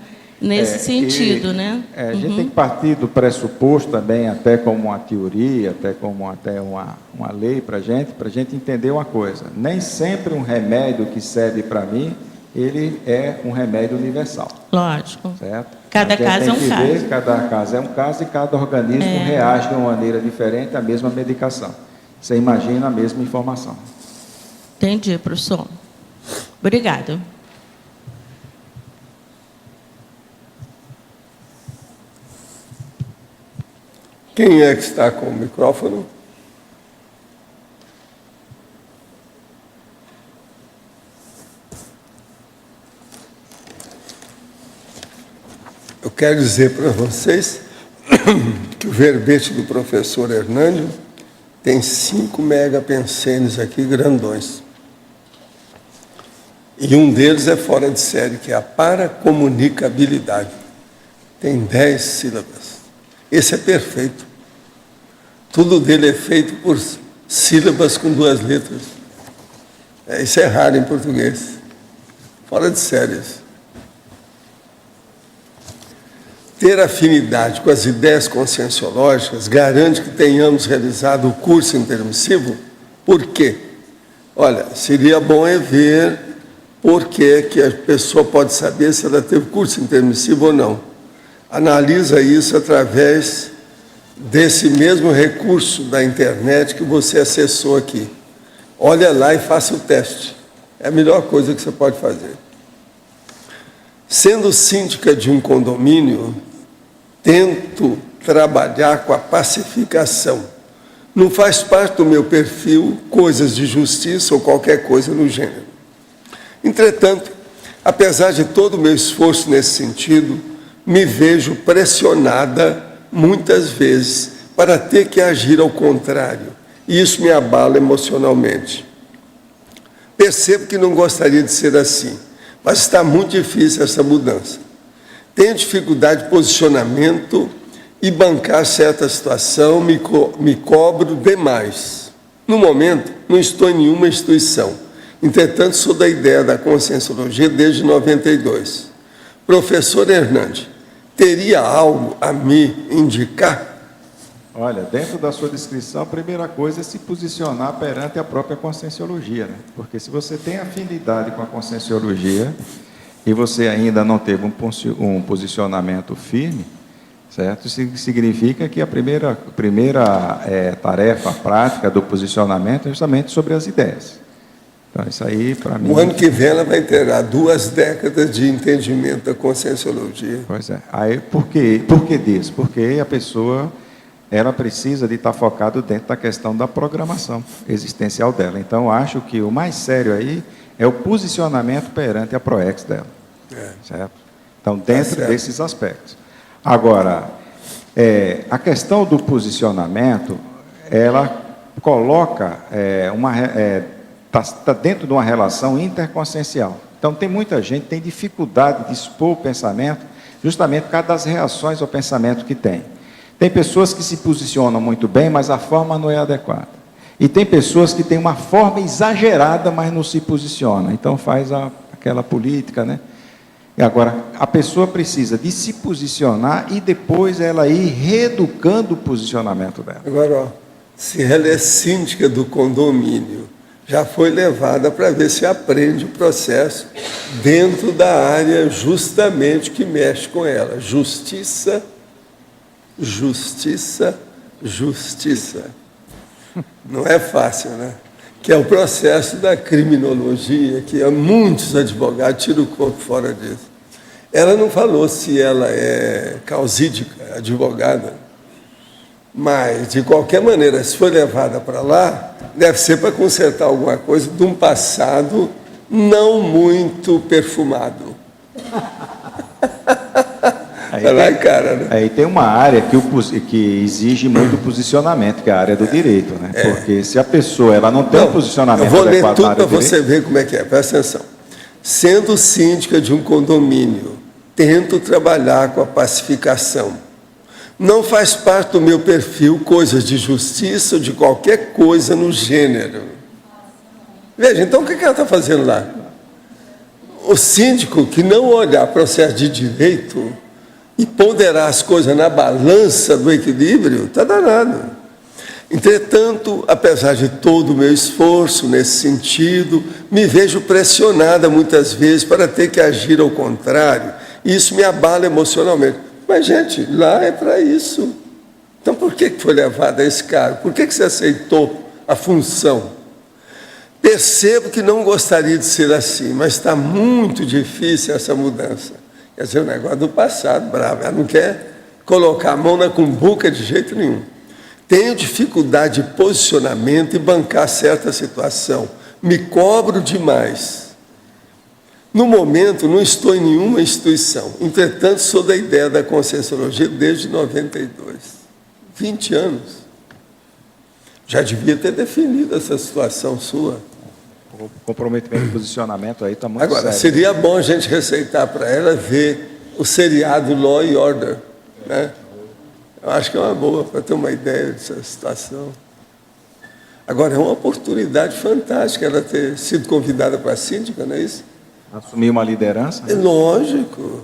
nesse sentido, né? A gente tem que partir do pressuposto também, até como uma teoria, até como uma lei para a gente entender uma coisa. Nem sempre um remédio que serve para mim, ele é um remédio universal. Lógico. Certo? Cada caso é um caso. Cada caso é um caso e cada organismo reage de uma maneira diferente à mesma medicação. Você imagina a mesma informação. Entendi, professor. Obrigado. Quem é que está com o microfone? Eu quero dizer para vocês que o verbete do professor Hernândio tem 5 megapensenes aqui, grandões. E um deles é fora de série, que é a paracomunicabilidade. Tem 10 sílabas. Esse é perfeito. Tudo dele é feito por sílabas com 2 letras. Isso é raro em português. Fora de séries. Ter afinidade com as ideias conscienciológicas garante que tenhamos realizado o curso intermissivo. Por quê? Olha, seria bom ver por que a pessoa pode saber se ela teve curso intermissivo ou não. Analisa isso através desse mesmo recurso da internet que você acessou aqui. Olha lá e faça o teste. É a melhor coisa que você pode fazer. Sendo síndica de um condomínio, tento trabalhar com a pacificação. Não faz parte do meu perfil coisas de justiça ou qualquer coisa no gênero. Entretanto, apesar de todo o meu esforço nesse sentido, me vejo pressionada muitas vezes para ter que agir ao contrário. E isso me abala emocionalmente. Percebo que não gostaria de ser assim, mas está muito difícil essa mudança. Tenho dificuldade de posicionamento e bancar certa situação, me cobro demais. No momento, não estou em nenhuma instituição. Entretanto, sou da ideia da Conscienciologia desde 92. Professor Hernandes, teria algo a me indicar? Olha, dentro da sua descrição, a primeira coisa é se posicionar perante a própria Conscienciologia, né? Porque se você tem afinidade com a Conscienciologia e você ainda não teve um posicionamento firme, certo? Isso significa que a primeira tarefa prática do posicionamento é justamente sobre as ideias. Então, isso aí, para mim... O ano que vem ela vai ter 2 décadas de entendimento da Conscienciologia. Pois é. Aí, por que disso? Porque a pessoa... ela precisa de estar focado dentro da questão da programação existencial dela. Então, acho que o mais sério aí é o posicionamento perante a PROEX dela. Certo? Então, dentro desses aspectos. Agora, a questão do posicionamento, ela coloca está dentro de uma relação interconsciencial. Então, tem muita gente que tem dificuldade de expor o pensamento justamente por causa das reações ao pensamento que tem. Tem pessoas que se posicionam muito bem, mas a forma não é adequada. E tem pessoas que têm uma forma exagerada, mas não se posiciona. Então faz aquela política, né? E agora, a pessoa precisa de se posicionar e depois ela ir reeducando o posicionamento dela. Agora, se ela é síndica do condomínio, já foi levada para ver se aprende o processo dentro da área justamente que mexe com ela. Justiça. Não é fácil, né? que é o processo da criminologia, que muitos advogados tiram o corpo fora disso. Ela não falou se ela é causídica, advogada, mas, de qualquer maneira, se for levada para lá, deve ser para consertar alguma coisa de um passado não muito perfumado. Aí tem uma área que exige muito posicionamento, que é a área do direito, né? Porque se a pessoa ela não tem um posicionamento adequado na área do direito... Eu vou ler tudo para você ver como é que é, presta atenção. Sendo síndica de um condomínio, tento trabalhar com a pacificação. Não faz parte do meu perfil coisas de justiça ou de qualquer coisa no gênero. Veja, então o que ela está fazendo lá? O síndico que não olhar processo de direito e ponderar as coisas na balança do equilíbrio, está danado. Entretanto, apesar de todo o meu esforço nesse sentido, me vejo pressionada muitas vezes para ter que agir ao contrário. E isso me abala emocionalmente. Mas, gente, lá é para isso. Então, por que foi levado a esse cargo? Por que você aceitou a função? Percebo que não gostaria de ser assim, mas está muito difícil essa mudança. Quer dizer, o negócio do passado, bravo. Ela não quer colocar a mão na cumbuca de jeito nenhum. Tenho dificuldade de posicionamento e bancar certa situação. Me cobro demais. No momento, não estou em nenhuma instituição. Entretanto, sou da ideia da Conscienciologia desde 92. 20 anos. Já devia ter definido essa situação sua. O comprometimento de posicionamento aí está muito Agora, sério. seria bom a gente receitar para ela ver o seriado Law and Order, né? Eu acho que é uma boa para ter uma ideia dessa situação. Agora, é uma oportunidade fantástica ela ter sido convidada para a síndica, não é isso? Assumir uma liderança? É lógico.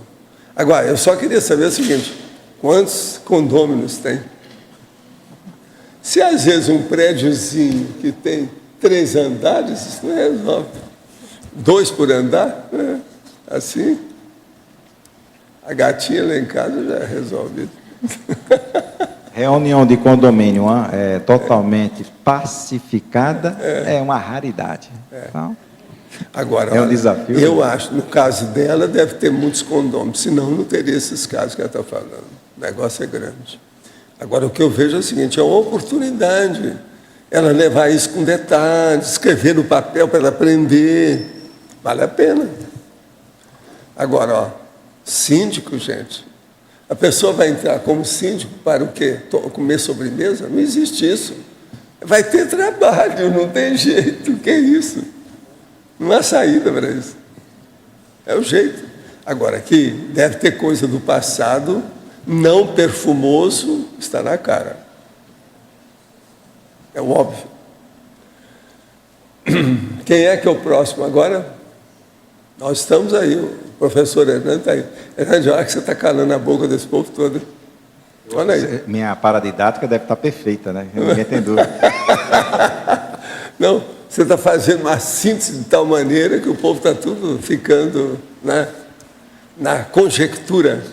Agora, eu só queria saber o seguinte, quantos condôminos tem? Se às vezes um prédiozinho que tem 3 andares, isso não resolve. 2 por andar, né? Assim, a gatinha lá em casa já é resolvida. Reunião de condomínio totalmente pacificada é uma raridade. Então, agora, é um desafio. Eu acho, no caso dela, deve ter muitos condôminos, senão não teria esses casos que ela está falando. O negócio é grande. Agora, o que eu vejo é o seguinte, é uma oportunidade ela levar isso com detalhes, escrever no papel para ela aprender. Vale a pena. Agora, ó, síndico, gente, a pessoa vai entrar como síndico para o quê? Comer sobremesa? Não existe isso. Vai ter trabalho, não tem jeito. O que é isso? Não há saída para isso. É o jeito. Agora, aqui deve ter coisa do passado, não perfumoso, está na cara. É o óbvio. Quem é que é o próximo agora? Nós estamos aí, o professor Hernando está aí. Hernando, olha que você está calando a boca desse povo todo. Olha aí. Minha paradidática deve estar perfeita, né? Ninguém tem dúvida. Não, você está fazendo uma síntese de tal maneira que o povo está tudo ficando na conjectura.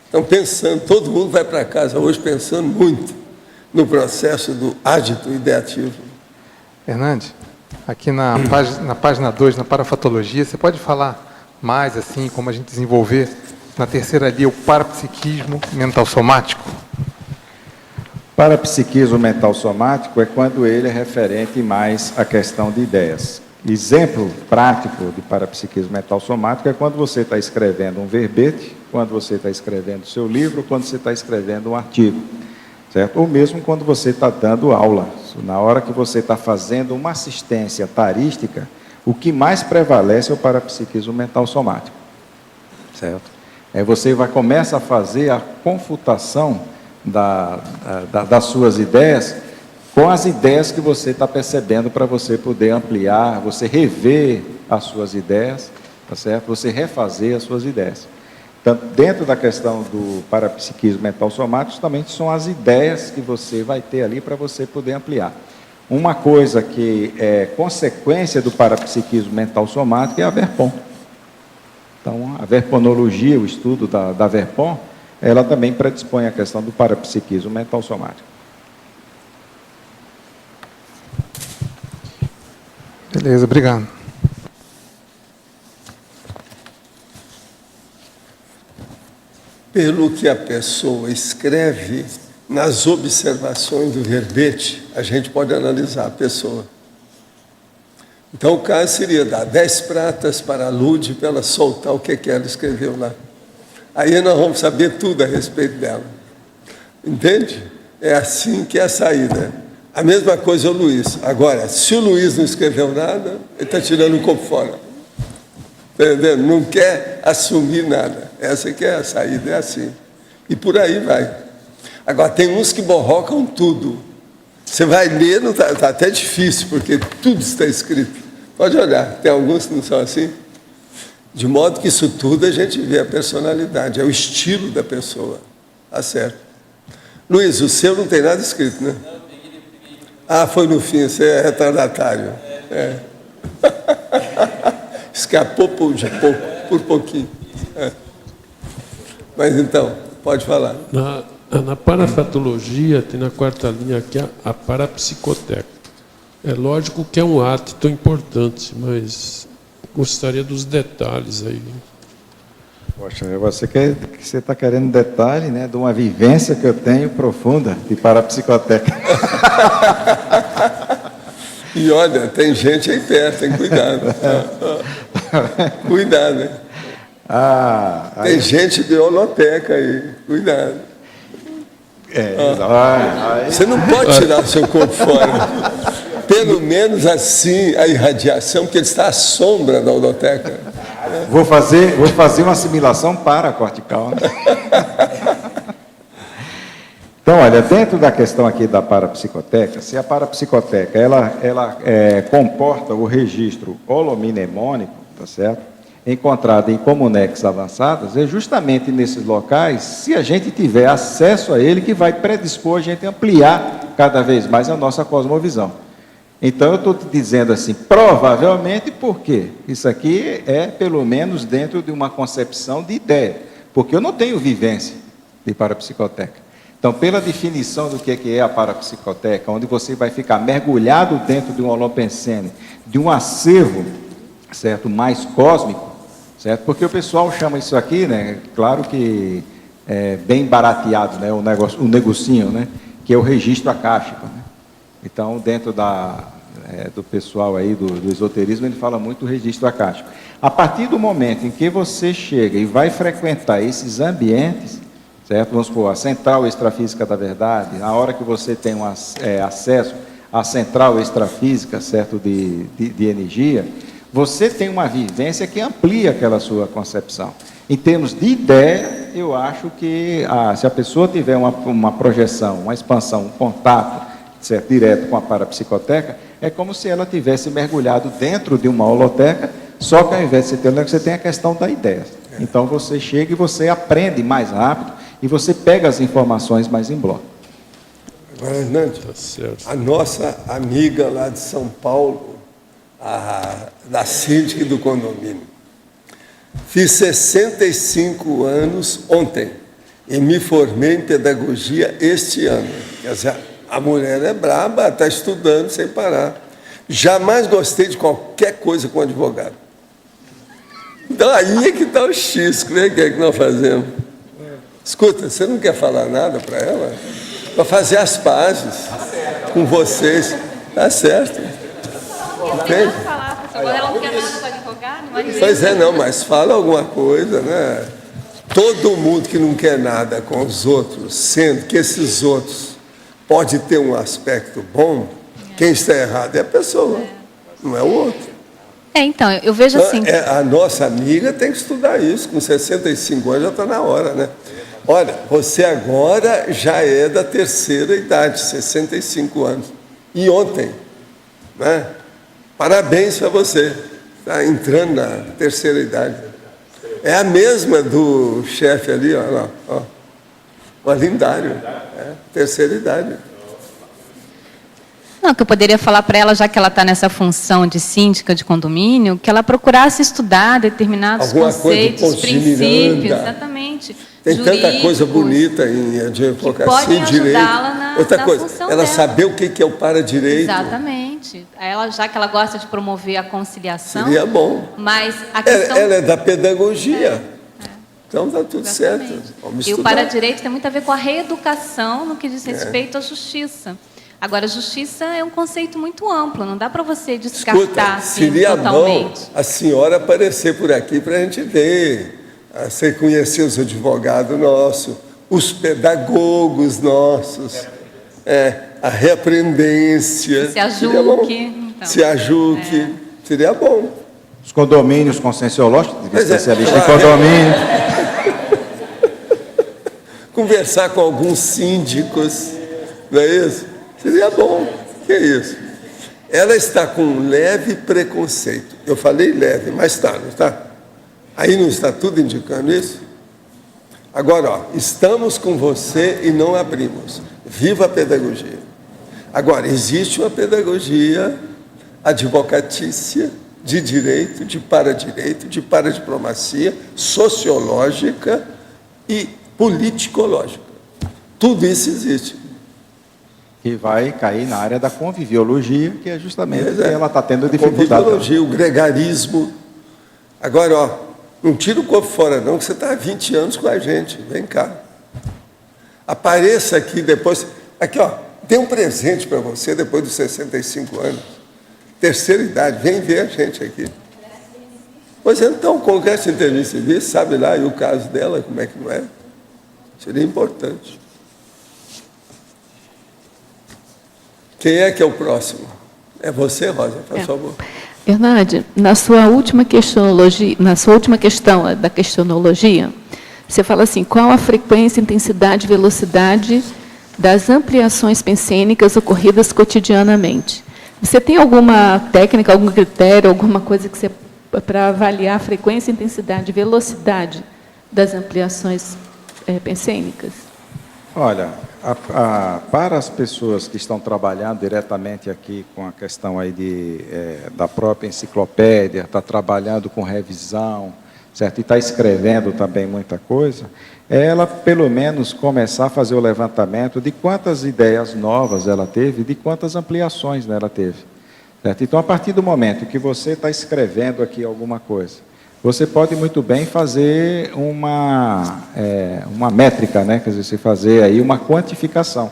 Estão pensando, todo mundo vai para casa hoje pensando muito no processo do adito ideativo. Hernandes, aqui na página 2, na parafatologia, você pode falar mais, assim, como a gente desenvolver na terceira linha o parapsiquismo mental somático? Parapsiquismo mental somático é quando ele é referente mais à questão de ideias. Exemplo prático de parapsiquismo mental somático é quando você está escrevendo um verbete, quando você está escrevendo o seu livro, quando você está escrevendo um artigo. Certo? Ou mesmo quando você está dando aula. Na hora que você está fazendo uma assistência tarística, o que mais prevalece é o parapsiquismo mental somático. Certo? Aí você começa a fazer a confutação das suas ideias com as ideias que você está percebendo para você poder ampliar, você rever as suas ideias, tá certo? Você refazer as suas ideias. Então, dentro da questão do parapsiquismo mental somático, também são as ideias que você vai ter ali para você poder ampliar. Uma coisa que é consequência do parapsiquismo mental somático é a Verpon. Então, a verponologia, o estudo da Verpon, ela também predispõe a questão do parapsiquismo mental somático. Beleza, obrigado. Pelo que a pessoa escreve, nas observações do verbete, a gente pode analisar a pessoa. Então, o caso seria dar 10 pratas para a Lud para ela soltar o que ela escreveu lá. Aí nós vamos saber tudo a respeito dela. Entende? É assim que é a saída. A mesma coisa o Luiz. Agora, se o Luiz não escreveu nada, ele está tirando o corpo fora. Entendeu? Não quer assumir nada. Essa que é a saída, é assim. E por aí vai. Agora, tem uns que borrocam tudo. Você vai ler, está até difícil, porque tudo está escrito. Pode olhar, tem alguns que não são assim. De modo que isso tudo a gente vê a personalidade, é o estilo da pessoa. Tá certo. Luiz, o seu não tem nada escrito, né? Ah, foi no fim, você é retardatário. É. Escapou por pouquinho. É. Mas então, pode falar. Na parafatologia, tem na quarta linha aqui a parapsicoteca. É lógico que é um ato importante, mas gostaria dos detalhes aí. Poxa, você está querendo detalhe, né, de uma vivência que eu tenho profunda de parapsicoteca. E olha, tem gente aí perto, tem cuidado. Cuidado, hein? Tem gente de holoteca aí, cuidado. Você não pode tirar o seu corpo fora. Pelo menos assim a irradiação, porque ele está à sombra da holoteca. Vou fazer uma assimilação paracortical. Né? Então, olha, dentro da questão aqui da parapsicoteca, se a parapsicoteca ela comporta o registro holomnemônico, tá certo? Encontrado em comunex avançadas, é justamente nesses locais, se a gente tiver acesso a ele, que vai predispor a gente a ampliar cada vez mais a nossa cosmovisão. Então, eu estou te dizendo assim, provavelmente, por quê? Isso aqui é, pelo menos, dentro de uma concepção de ideia, porque eu não tenho vivência de parapsicoteca. Então, pela definição do que é a parapsicoteca, onde você vai ficar mergulhado dentro de um holopensene, de um acervo, certo, mais cósmico, certo? Porque o pessoal chama isso aqui, né, claro que é bem barateado, né, o negocinho, né, que é o registro acástico, né? Então, dentro do pessoal aí do esoterismo, ele fala muito do registro acástico. A partir do momento em que você chega e vai frequentar esses ambientes, certo? Vamos supor, a central extrafísica da verdade, na hora que você tem acesso à central extrafísica, certo, de energia, você tem uma vivência que amplia aquela sua concepção. Em termos de ideia, eu acho que se a pessoa tiver uma projeção, uma expansão, um contato, certo, direto com a parapsicoteca, é como se ela tivesse mergulhado dentro de uma holoteca, só que ao invés de você ter você tem a questão da ideia. Então você chega e você aprende mais rápido e você pega as informações mais em bloco. Agora, Hernandes, a nossa amiga lá de São Paulo, da síndica do condomínio, fiz 65 anos ontem e me formei em pedagogia este ano. Quer dizer, a mulher é braba, está estudando sem parar. Jamais gostei de qualquer coisa com advogado. Então aí é que está o xisco, né? O que é que nós fazemos? Escuta, você não quer falar nada para ela? Para fazer as pazes com vocês. Tá certo. Entende? Ela não quer nada com advogado? Pois é, não, mas fala alguma coisa, né? Todo mundo que não quer nada com os outros, sendo que esses outros pode ter um aspecto bom, quem está errado é a pessoa, não é o outro. Então, eu vejo assim... A nossa amiga tem que estudar isso, com 65 anos já está na hora, né? Olha, você agora já é da terceira idade, 65 anos. E ontem, né? Parabéns para você, está entrando na terceira idade. É a mesma do chefe ali, ó. O Alindário, terceira idade. Não, que eu poderia falar para ela, já que ela está nessa função de síndica de condomínio, que ela procurasse estudar determinados conceitos, princípios, exatamente. Tem tanta coisa bonita em advocacia e direito. Na, outra na coisa, ela dela. saber o que é o para-direito. Exatamente. limite. Ela, já que ela gosta de promover a conciliação. Seria bom. Mas a questão... Ela é da pedagogia. Então está tudo certo. Vamos e o estudar. para-direito tem muito a ver com a reeducação no que diz respeito à justiça. Agora, a justiça é um conceito muito amplo, não dá para você descartar Escuta, assim, seria totalmente. bom a senhora aparecer por aqui para a gente ver. Você conhecer os advogados nossos, os pedagogos nossos, a reaprendência. Se a JUC. Então, se a JUC. Seria bom. Os condomínios conscienciológicos, especialista em condomínio. Conversar com alguns síndicos, não é isso? Seria bom. Que é isso? Ela está com um leve preconceito. Eu falei leve, mas está, não está? Aí não está tudo indicando isso? Agora, ó, estamos com você e não abrimos. Viva a pedagogia. Agora, existe uma pedagogia advocatícia, de direito, de paradiplomacia, sociológica e politicológica. Tudo isso existe. Que vai cair na área da conviviologia, que é justamente ela está tendo dificuldade. Conviviologia, o gregarismo. Agora, ó, não tira o corpo fora não, que você está há 20 anos com a gente. Vem cá. Apareça aqui depois. Aqui, ó, tem um presente para você depois dos 65 anos. Terceira idade, vem ver a gente aqui. Pois então, o Congresso Intermissivista, sabe lá, e o caso dela, como é que não é? Seria importante. Quem é que é o próximo? É você, Rosa, por favor. Hernande, na sua última questão da questionologia, você fala assim, qual a frequência, intensidade e velocidade das ampliações pensênicas ocorridas cotidianamente? Você tem alguma técnica, algum critério, alguma coisa que você para avaliar a frequência, intensidade e velocidade das ampliações pensênicas? Olha, para as pessoas que estão trabalhando diretamente aqui com a questão aí da própria enciclopédia, está trabalhando com revisão, certo? E está escrevendo também muita coisa, ela pelo menos começar a fazer o levantamento de quantas ideias novas ela teve, de quantas ampliações ela teve. Certo? Então, a partir do momento que você está escrevendo aqui alguma coisa, você pode muito bem fazer uma métrica, né? Quer dizer, você fazer aí uma quantificação.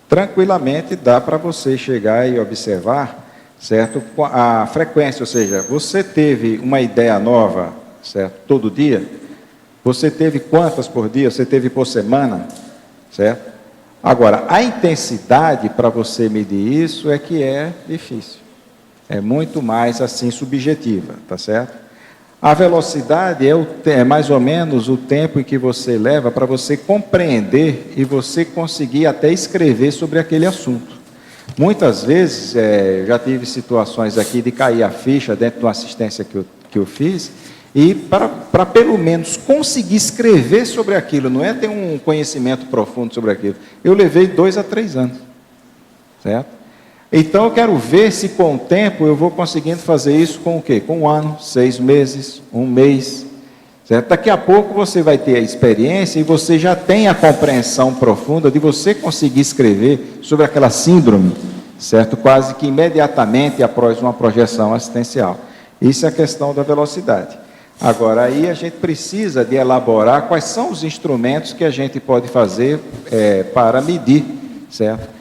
Tranquilamente dá para você chegar e observar, certo? A frequência, ou seja, você teve uma ideia nova, certo? Todo dia. Você teve quantas por dia? Você teve por semana, certo? Agora, a intensidade para você medir isso é que é difícil. É muito mais assim subjetiva, tá certo? A velocidade é mais ou menos o tempo em que você leva para você compreender e você conseguir até escrever sobre aquele assunto. Muitas vezes, já tive situações aqui de cair a ficha dentro de uma assistência que eu fiz, e para pelo menos conseguir escrever sobre aquilo, não é ter um conhecimento profundo sobre aquilo, eu levei 2 a 3 anos, certo? Então, eu quero ver se com o tempo eu vou conseguindo fazer isso com o quê? Com 1 ano, 6 meses, 1 mês. Certo? Daqui a pouco você vai ter a experiência e você já tem a compreensão profunda de você conseguir escrever sobre aquela síndrome, certo? Quase que imediatamente após uma projeção assistencial. Isso é a questão da velocidade. Agora, aí a gente precisa de elaborar quais são os instrumentos que a gente pode fazer para medir, certo?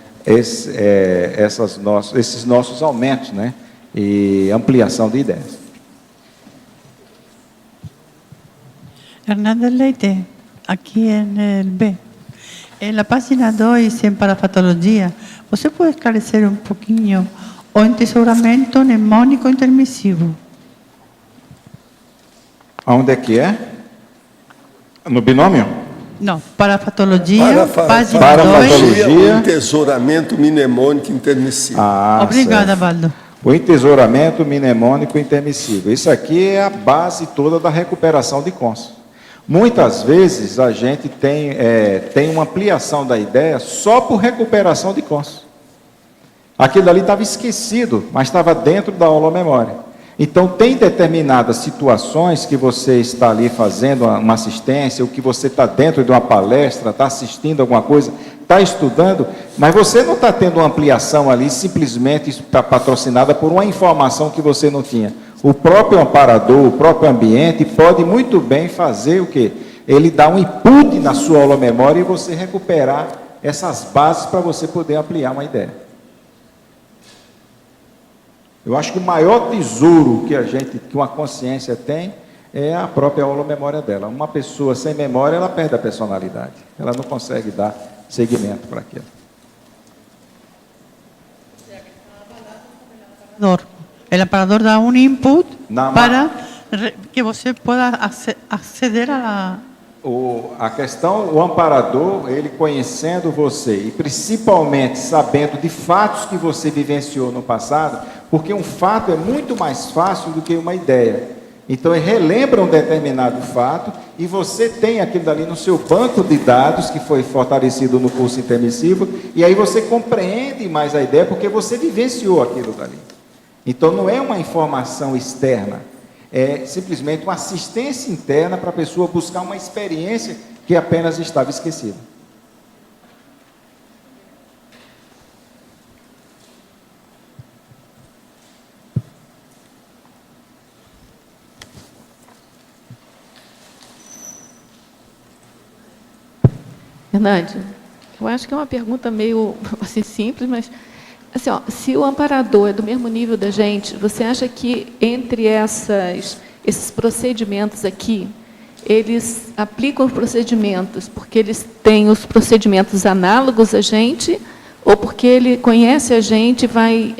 Esses nossos aumentos, né? E ampliação de ideias. Hernández Leite, aqui no B. Na página 2, em parapatologia, você pode esclarecer um pouquinho o entesouramento mnemônico intermissivo? Onde é que é? No binômio? Não, parapatologia, página 2. O entesouramento mnemônico intermissivo. Obrigada, Valdo. O entesouramento mnemônico intermissivo. Isso aqui é a base toda da recuperação de cons. Muitas vezes a gente tem uma ampliação da ideia só por recuperação de cons. Aquilo ali estava esquecido, mas estava dentro da holomemória. Então, tem determinadas situações que você está ali fazendo uma assistência, ou que você está dentro de uma palestra, está assistindo alguma coisa, está estudando, mas você não está tendo uma ampliação ali, simplesmente está patrocinada por uma informação que você não tinha. O próprio amparador, o próprio ambiente pode muito bem fazer o quê? Ele dá um input na sua holomemória e você recuperar essas bases para você poder ampliar uma ideia. Eu acho que o maior tesouro que uma consciência tem é a própria holomemória dela. Uma pessoa sem memória, ela perde a personalidade. Ela não consegue dar seguimento para aquilo. O amparador dá um input para que você possa aceder a... A questão, o amparador, ele conhecendo você e principalmente sabendo de fatos que você vivenciou no passado, porque um fato é muito mais fácil do que uma ideia. Então, ele relembra um determinado fato e você tem aquilo dali no seu banco de dados, que foi fortalecido no curso intermissivo, e aí você compreende mais a ideia, porque você vivenciou aquilo dali. Então, não é uma informação externa, é simplesmente uma assistência interna para a pessoa buscar uma experiência que apenas estava esquecida. Hernande, eu acho que é uma pergunta meio assim, simples, mas assim, se o amparador é do mesmo nível da gente, você acha que entre esses procedimentos aqui, eles aplicam os procedimentos porque eles têm os procedimentos análogos a gente, ou porque ele conhece a gente e vai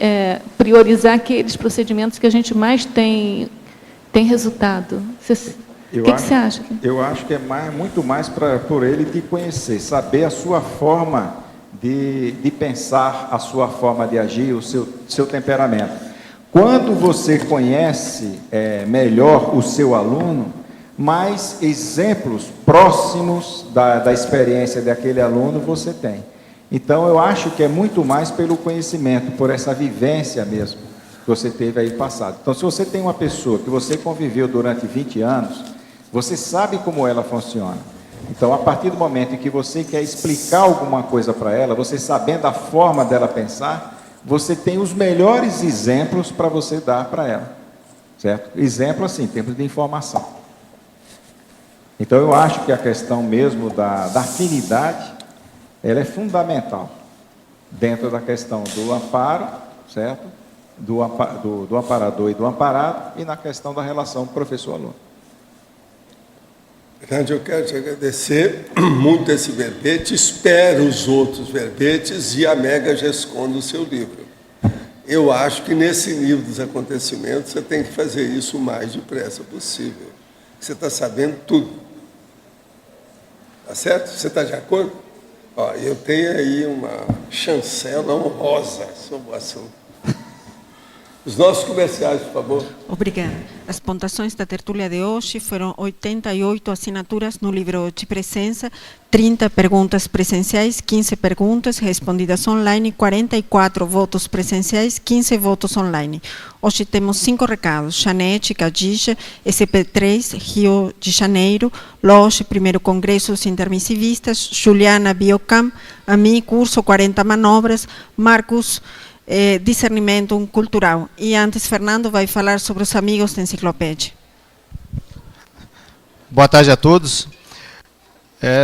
priorizar aqueles procedimentos que a gente mais tem resultado? O que você acha? Eu acho que é muito mais por ele te conhecer, saber a sua forma de pensar, a sua forma de agir, o seu temperamento. Quando você conhece melhor o seu aluno, mais exemplos próximos da experiência daquele aluno você tem. Então, eu acho que é muito mais pelo conhecimento, por essa vivência mesmo que você teve aí passado. Então, se você tem uma pessoa que você conviveu durante 20 anos, você sabe como ela funciona. Então, a partir do momento em que você quer explicar alguma coisa para ela, você sabendo a forma dela pensar, você tem os melhores exemplos para você dar para ela. Certo? Exemplo, assim, em termos de informação. Então, eu acho que a questão mesmo da afinidade, ela é fundamental dentro da questão do amparo, certo? Do amparador e do amparado, e na questão da relação professor-aluno. Hernande, eu quero te agradecer muito esse verbete, espero os outros verbetes e a Mega Gescom do seu livro. Eu acho que nesse nível dos acontecimentos você tem que fazer isso o mais depressa possível. Você está sabendo tudo. Tá certo? Você está de acordo? Ó, eu tenho aí uma chancela honrosa sobre o assunto. Os nossos comerciais, por favor. Obrigada. As pontuações da tertúlia de hoje foram 88 assinaturas no livro de presença, 30 perguntas presenciais, 15 perguntas respondidas online, 44 votos presenciais, 15 votos online. Hoje temos 5 recados: Janete Cadija, SP3, Rio de Janeiro, Loge, primeiro Congresso dos Intermissivistas, Juliana Biocam, AMI, curso 40 manobras, Marcos, discernimento cultural. E antes, Fernando vai falar sobre os amigos da enciclopédia. Boa tarde a todos.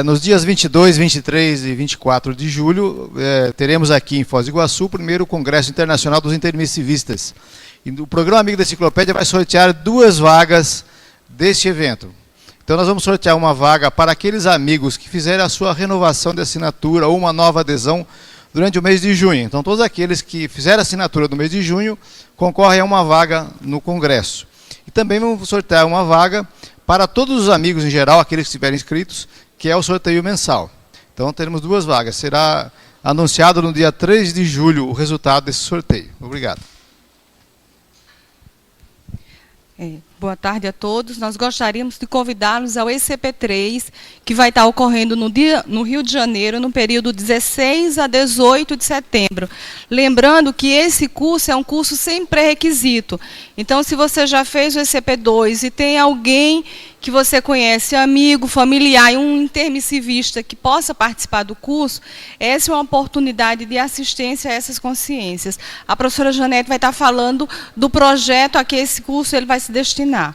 Nos dias 22, 23 e 24 de julho, teremos aqui em Foz do Iguaçu o primeiro Congresso Internacional dos Intermissivistas. E o programa Amigo da Enciclopédia vai sortear 2 vagas deste evento. Então, nós vamos sortear uma vaga para aqueles amigos que fizerem a sua renovação de assinatura ou uma nova adesão durante o mês de junho. Então, todos aqueles que fizeram a assinatura no mês de junho concorrem a uma vaga no Congresso. E também vamos sortear uma vaga para todos os amigos em geral, aqueles que estiverem inscritos, que é o sorteio mensal. Então, teremos 2 vagas. Será anunciado no dia 3 de julho o resultado desse sorteio. Obrigado. Boa tarde a todos. Nós gostaríamos de convidá-los ao ECP3, que vai estar ocorrendo no Rio de Janeiro, no período 16 a 18 de setembro. Lembrando que esse curso é um curso sem pré-requisito. Então, se você já fez o ECP2 e tem alguém que você conhece, amigo, familiar e um intermissivista que possa participar do curso, essa é uma oportunidade de assistência a essas consciências. A professora Janete vai estar falando do projeto a que esse curso ele vai se destinar.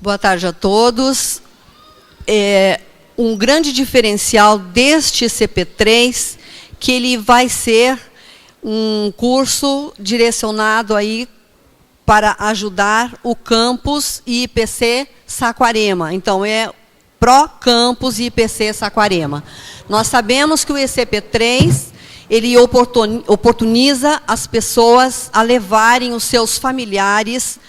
Boa tarde a todos. Um grande diferencial deste CP3, que ele vai ser um curso direcionado aí para ajudar o campus e IPC Saquarema. Então, é pró-campus e IPC Saquarema. Nós sabemos que o ECP3, ele oportuniza as pessoas a levarem os seus familiares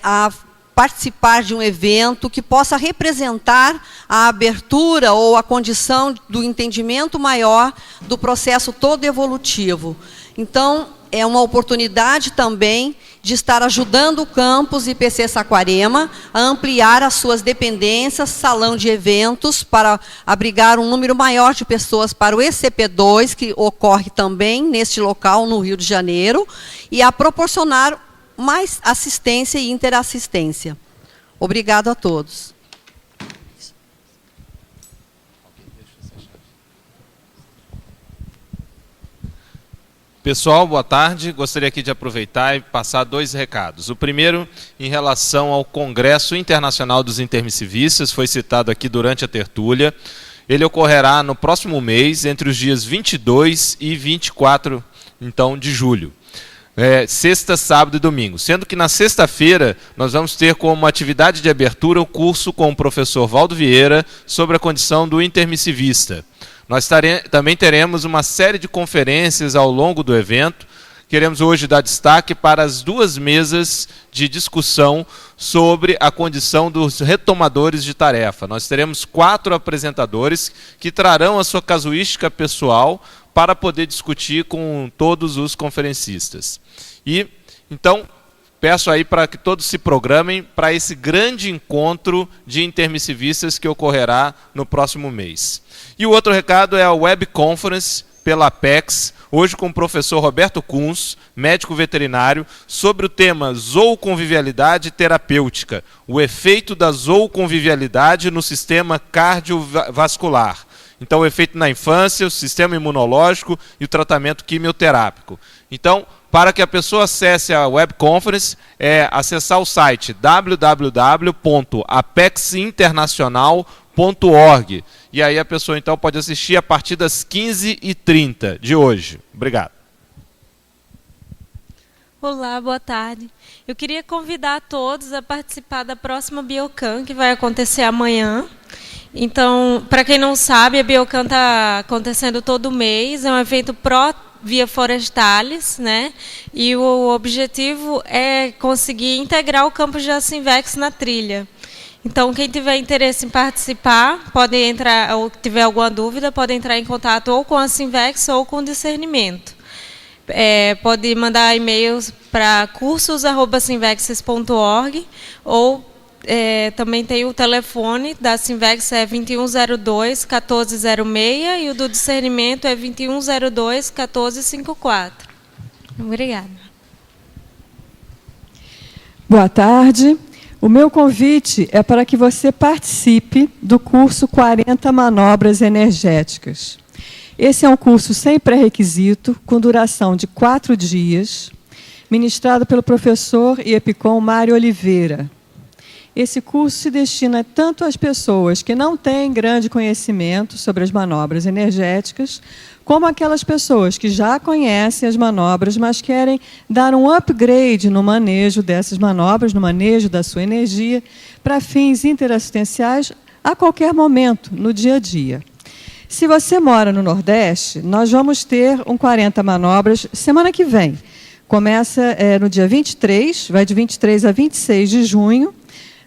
a participar de um evento que possa representar a abertura ou a condição do entendimento maior do processo todo evolutivo. Então, é uma oportunidade também de estar ajudando o campus IPC Saquarema a ampliar as suas dependências, salão de eventos, para abrigar um número maior de pessoas para o ECP2, que ocorre também neste local, no Rio de Janeiro, e a proporcionar mais assistência e interassistência. Obrigado a todos. Pessoal, boa tarde. Gostaria aqui de aproveitar e passar 2 recados. O primeiro, em relação ao Congresso Internacional dos Intermissivistas, foi citado aqui durante a tertúlia. Ele ocorrerá no próximo mês, entre os dias 22 e 24 então, de julho. Sexta, sábado e domingo. Sendo que na sexta-feira nós vamos ter como atividade de abertura o curso com o professor Valdo Vieira sobre a condição do intermissivista. Nós também teremos uma série de conferências ao longo do evento. Queremos hoje dar destaque para as 2 mesas de discussão sobre a condição dos retomadores de tarefa. Nós teremos 4 apresentadores que trarão a sua casuística pessoal para poder discutir com todos os conferencistas. E, então, peço aí para que todos se programem para esse grande encontro de intermissivistas que ocorrerá no próximo mês. E o outro recado é a Web Conference pela Apex, hoje com o professor Roberto Kunz, médico veterinário, sobre o tema zooconvivialidade terapêutica, o efeito da zooconvivialidade no sistema cardiovascular. Então, o efeito na infância, o sistema imunológico e o tratamento quimioterápico. Então, para que a pessoa acesse a web conference, acessar o site www.apexinternacional.org. E aí a pessoa, então, pode assistir a partir das 15h30 de hoje. Obrigado. Olá, boa tarde. Eu queria convidar a todos a participar da próxima Biocan, que vai acontecer amanhã. Então, para quem não sabe, a Biocan está acontecendo todo mês, é um evento pró-Via Forestalis, né? E o objetivo é conseguir integrar o campus de Acinvex na trilha. Então, quem tiver interesse em participar, pode entrar, ou tiver alguma dúvida, pode entrar em contato ou com a Acinvex ou com o Discernimento. Pode mandar e-mails para cursos@cinvexes.org ou também tem o telefone da Cinvex, 2102-1406, e o do Discernimento é 2102-1454. Obrigada. Boa tarde. O meu convite é para que você participe do curso 40 Manobras Energéticas. Esse é um curso sem pré-requisito, com duração de 4 dias, ministrado pelo professor IEPCOM Mário Oliveira. Esse curso se destina tanto às pessoas que não têm grande conhecimento sobre as manobras energéticas, como aquelas pessoas que já conhecem as manobras, mas querem dar um upgrade no manejo dessas manobras, no manejo da sua energia, para fins interassistenciais a qualquer momento, no dia a dia. Se você mora no Nordeste, nós vamos ter um 40 manobras semana que vem. Começa no dia 23, vai de 23 a 26 de junho,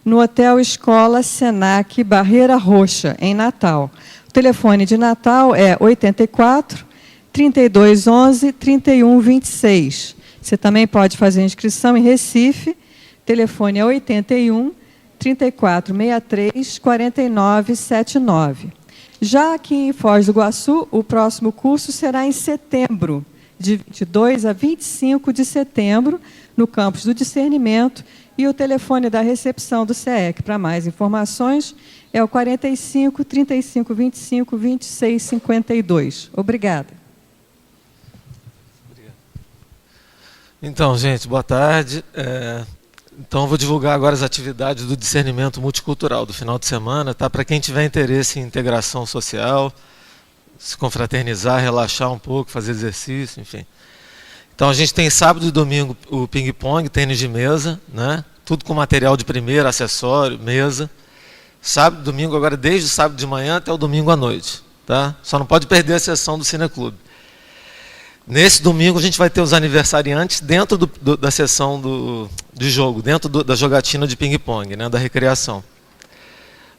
no Hotel Escola Senac Barreira Roxa, em Natal. O telefone de Natal é 84 3211 3126. Você também pode fazer inscrição em Recife. Telefone é 81 3463 4979. Já aqui em Foz do Iguaçu, o próximo curso será em setembro, de 22 a 25 de setembro, no campus do Discernimento, E o telefone da recepção do SEEC para mais informações é o 45 35 25 26 52. Obrigada. Então, gente, boa tarde. Então, eu vou divulgar agora as atividades do discernimento multicultural do final de semana, tá? Para quem tiver interesse em integração social, se confraternizar, relaxar um pouco, fazer exercício, enfim. Então, a gente tem sábado e domingo o ping-pong, tênis de mesa, né? Tudo com material de primeira, acessório, mesa. Sábado e domingo, agora desde o sábado de manhã até o domingo à noite, tá? Só não pode perder a sessão do Cineclube. Nesse domingo a gente vai ter os aniversariantes dentro da sessão de jogo, dentro da jogatina de ping-pong, né, da recreação.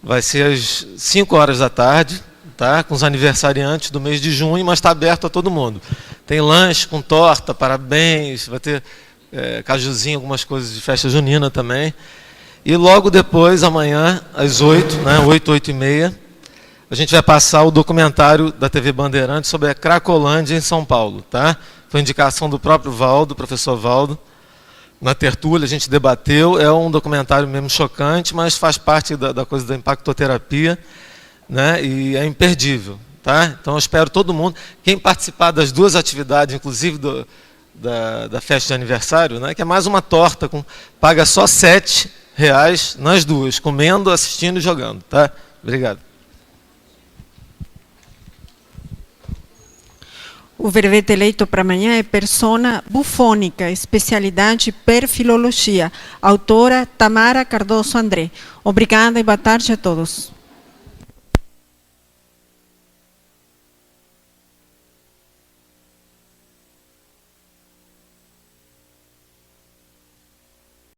Vai ser às 5 horas da tarde, tá, com os aniversariantes do mês de junho, mas está aberto a todo mundo. Tem lanche com torta, parabéns, vai ter cajuzinho, algumas coisas de festa junina também. E logo depois, amanhã, às 8, né, 8h30, a gente vai passar o documentário da TV Bandeirantes sobre a Cracolândia em São Paulo. Tá? Foi indicação do próprio Valdo, professor Valdo. Na tertúlia a gente debateu, é um documentário mesmo chocante, mas faz parte da coisa da impactoterapia, né? E é imperdível. Tá? Então eu espero todo mundo, quem participar das duas atividades, inclusive da festa de aniversário, né? Que é mais uma torta, paga só R$7 nas duas, comendo, assistindo e jogando. Tá? Obrigado. O verbete eleito para amanhã é Persona Bufônica, especialidade Perfilologia, autora Tamara Cardoso André. Obrigada e boa tarde a todos.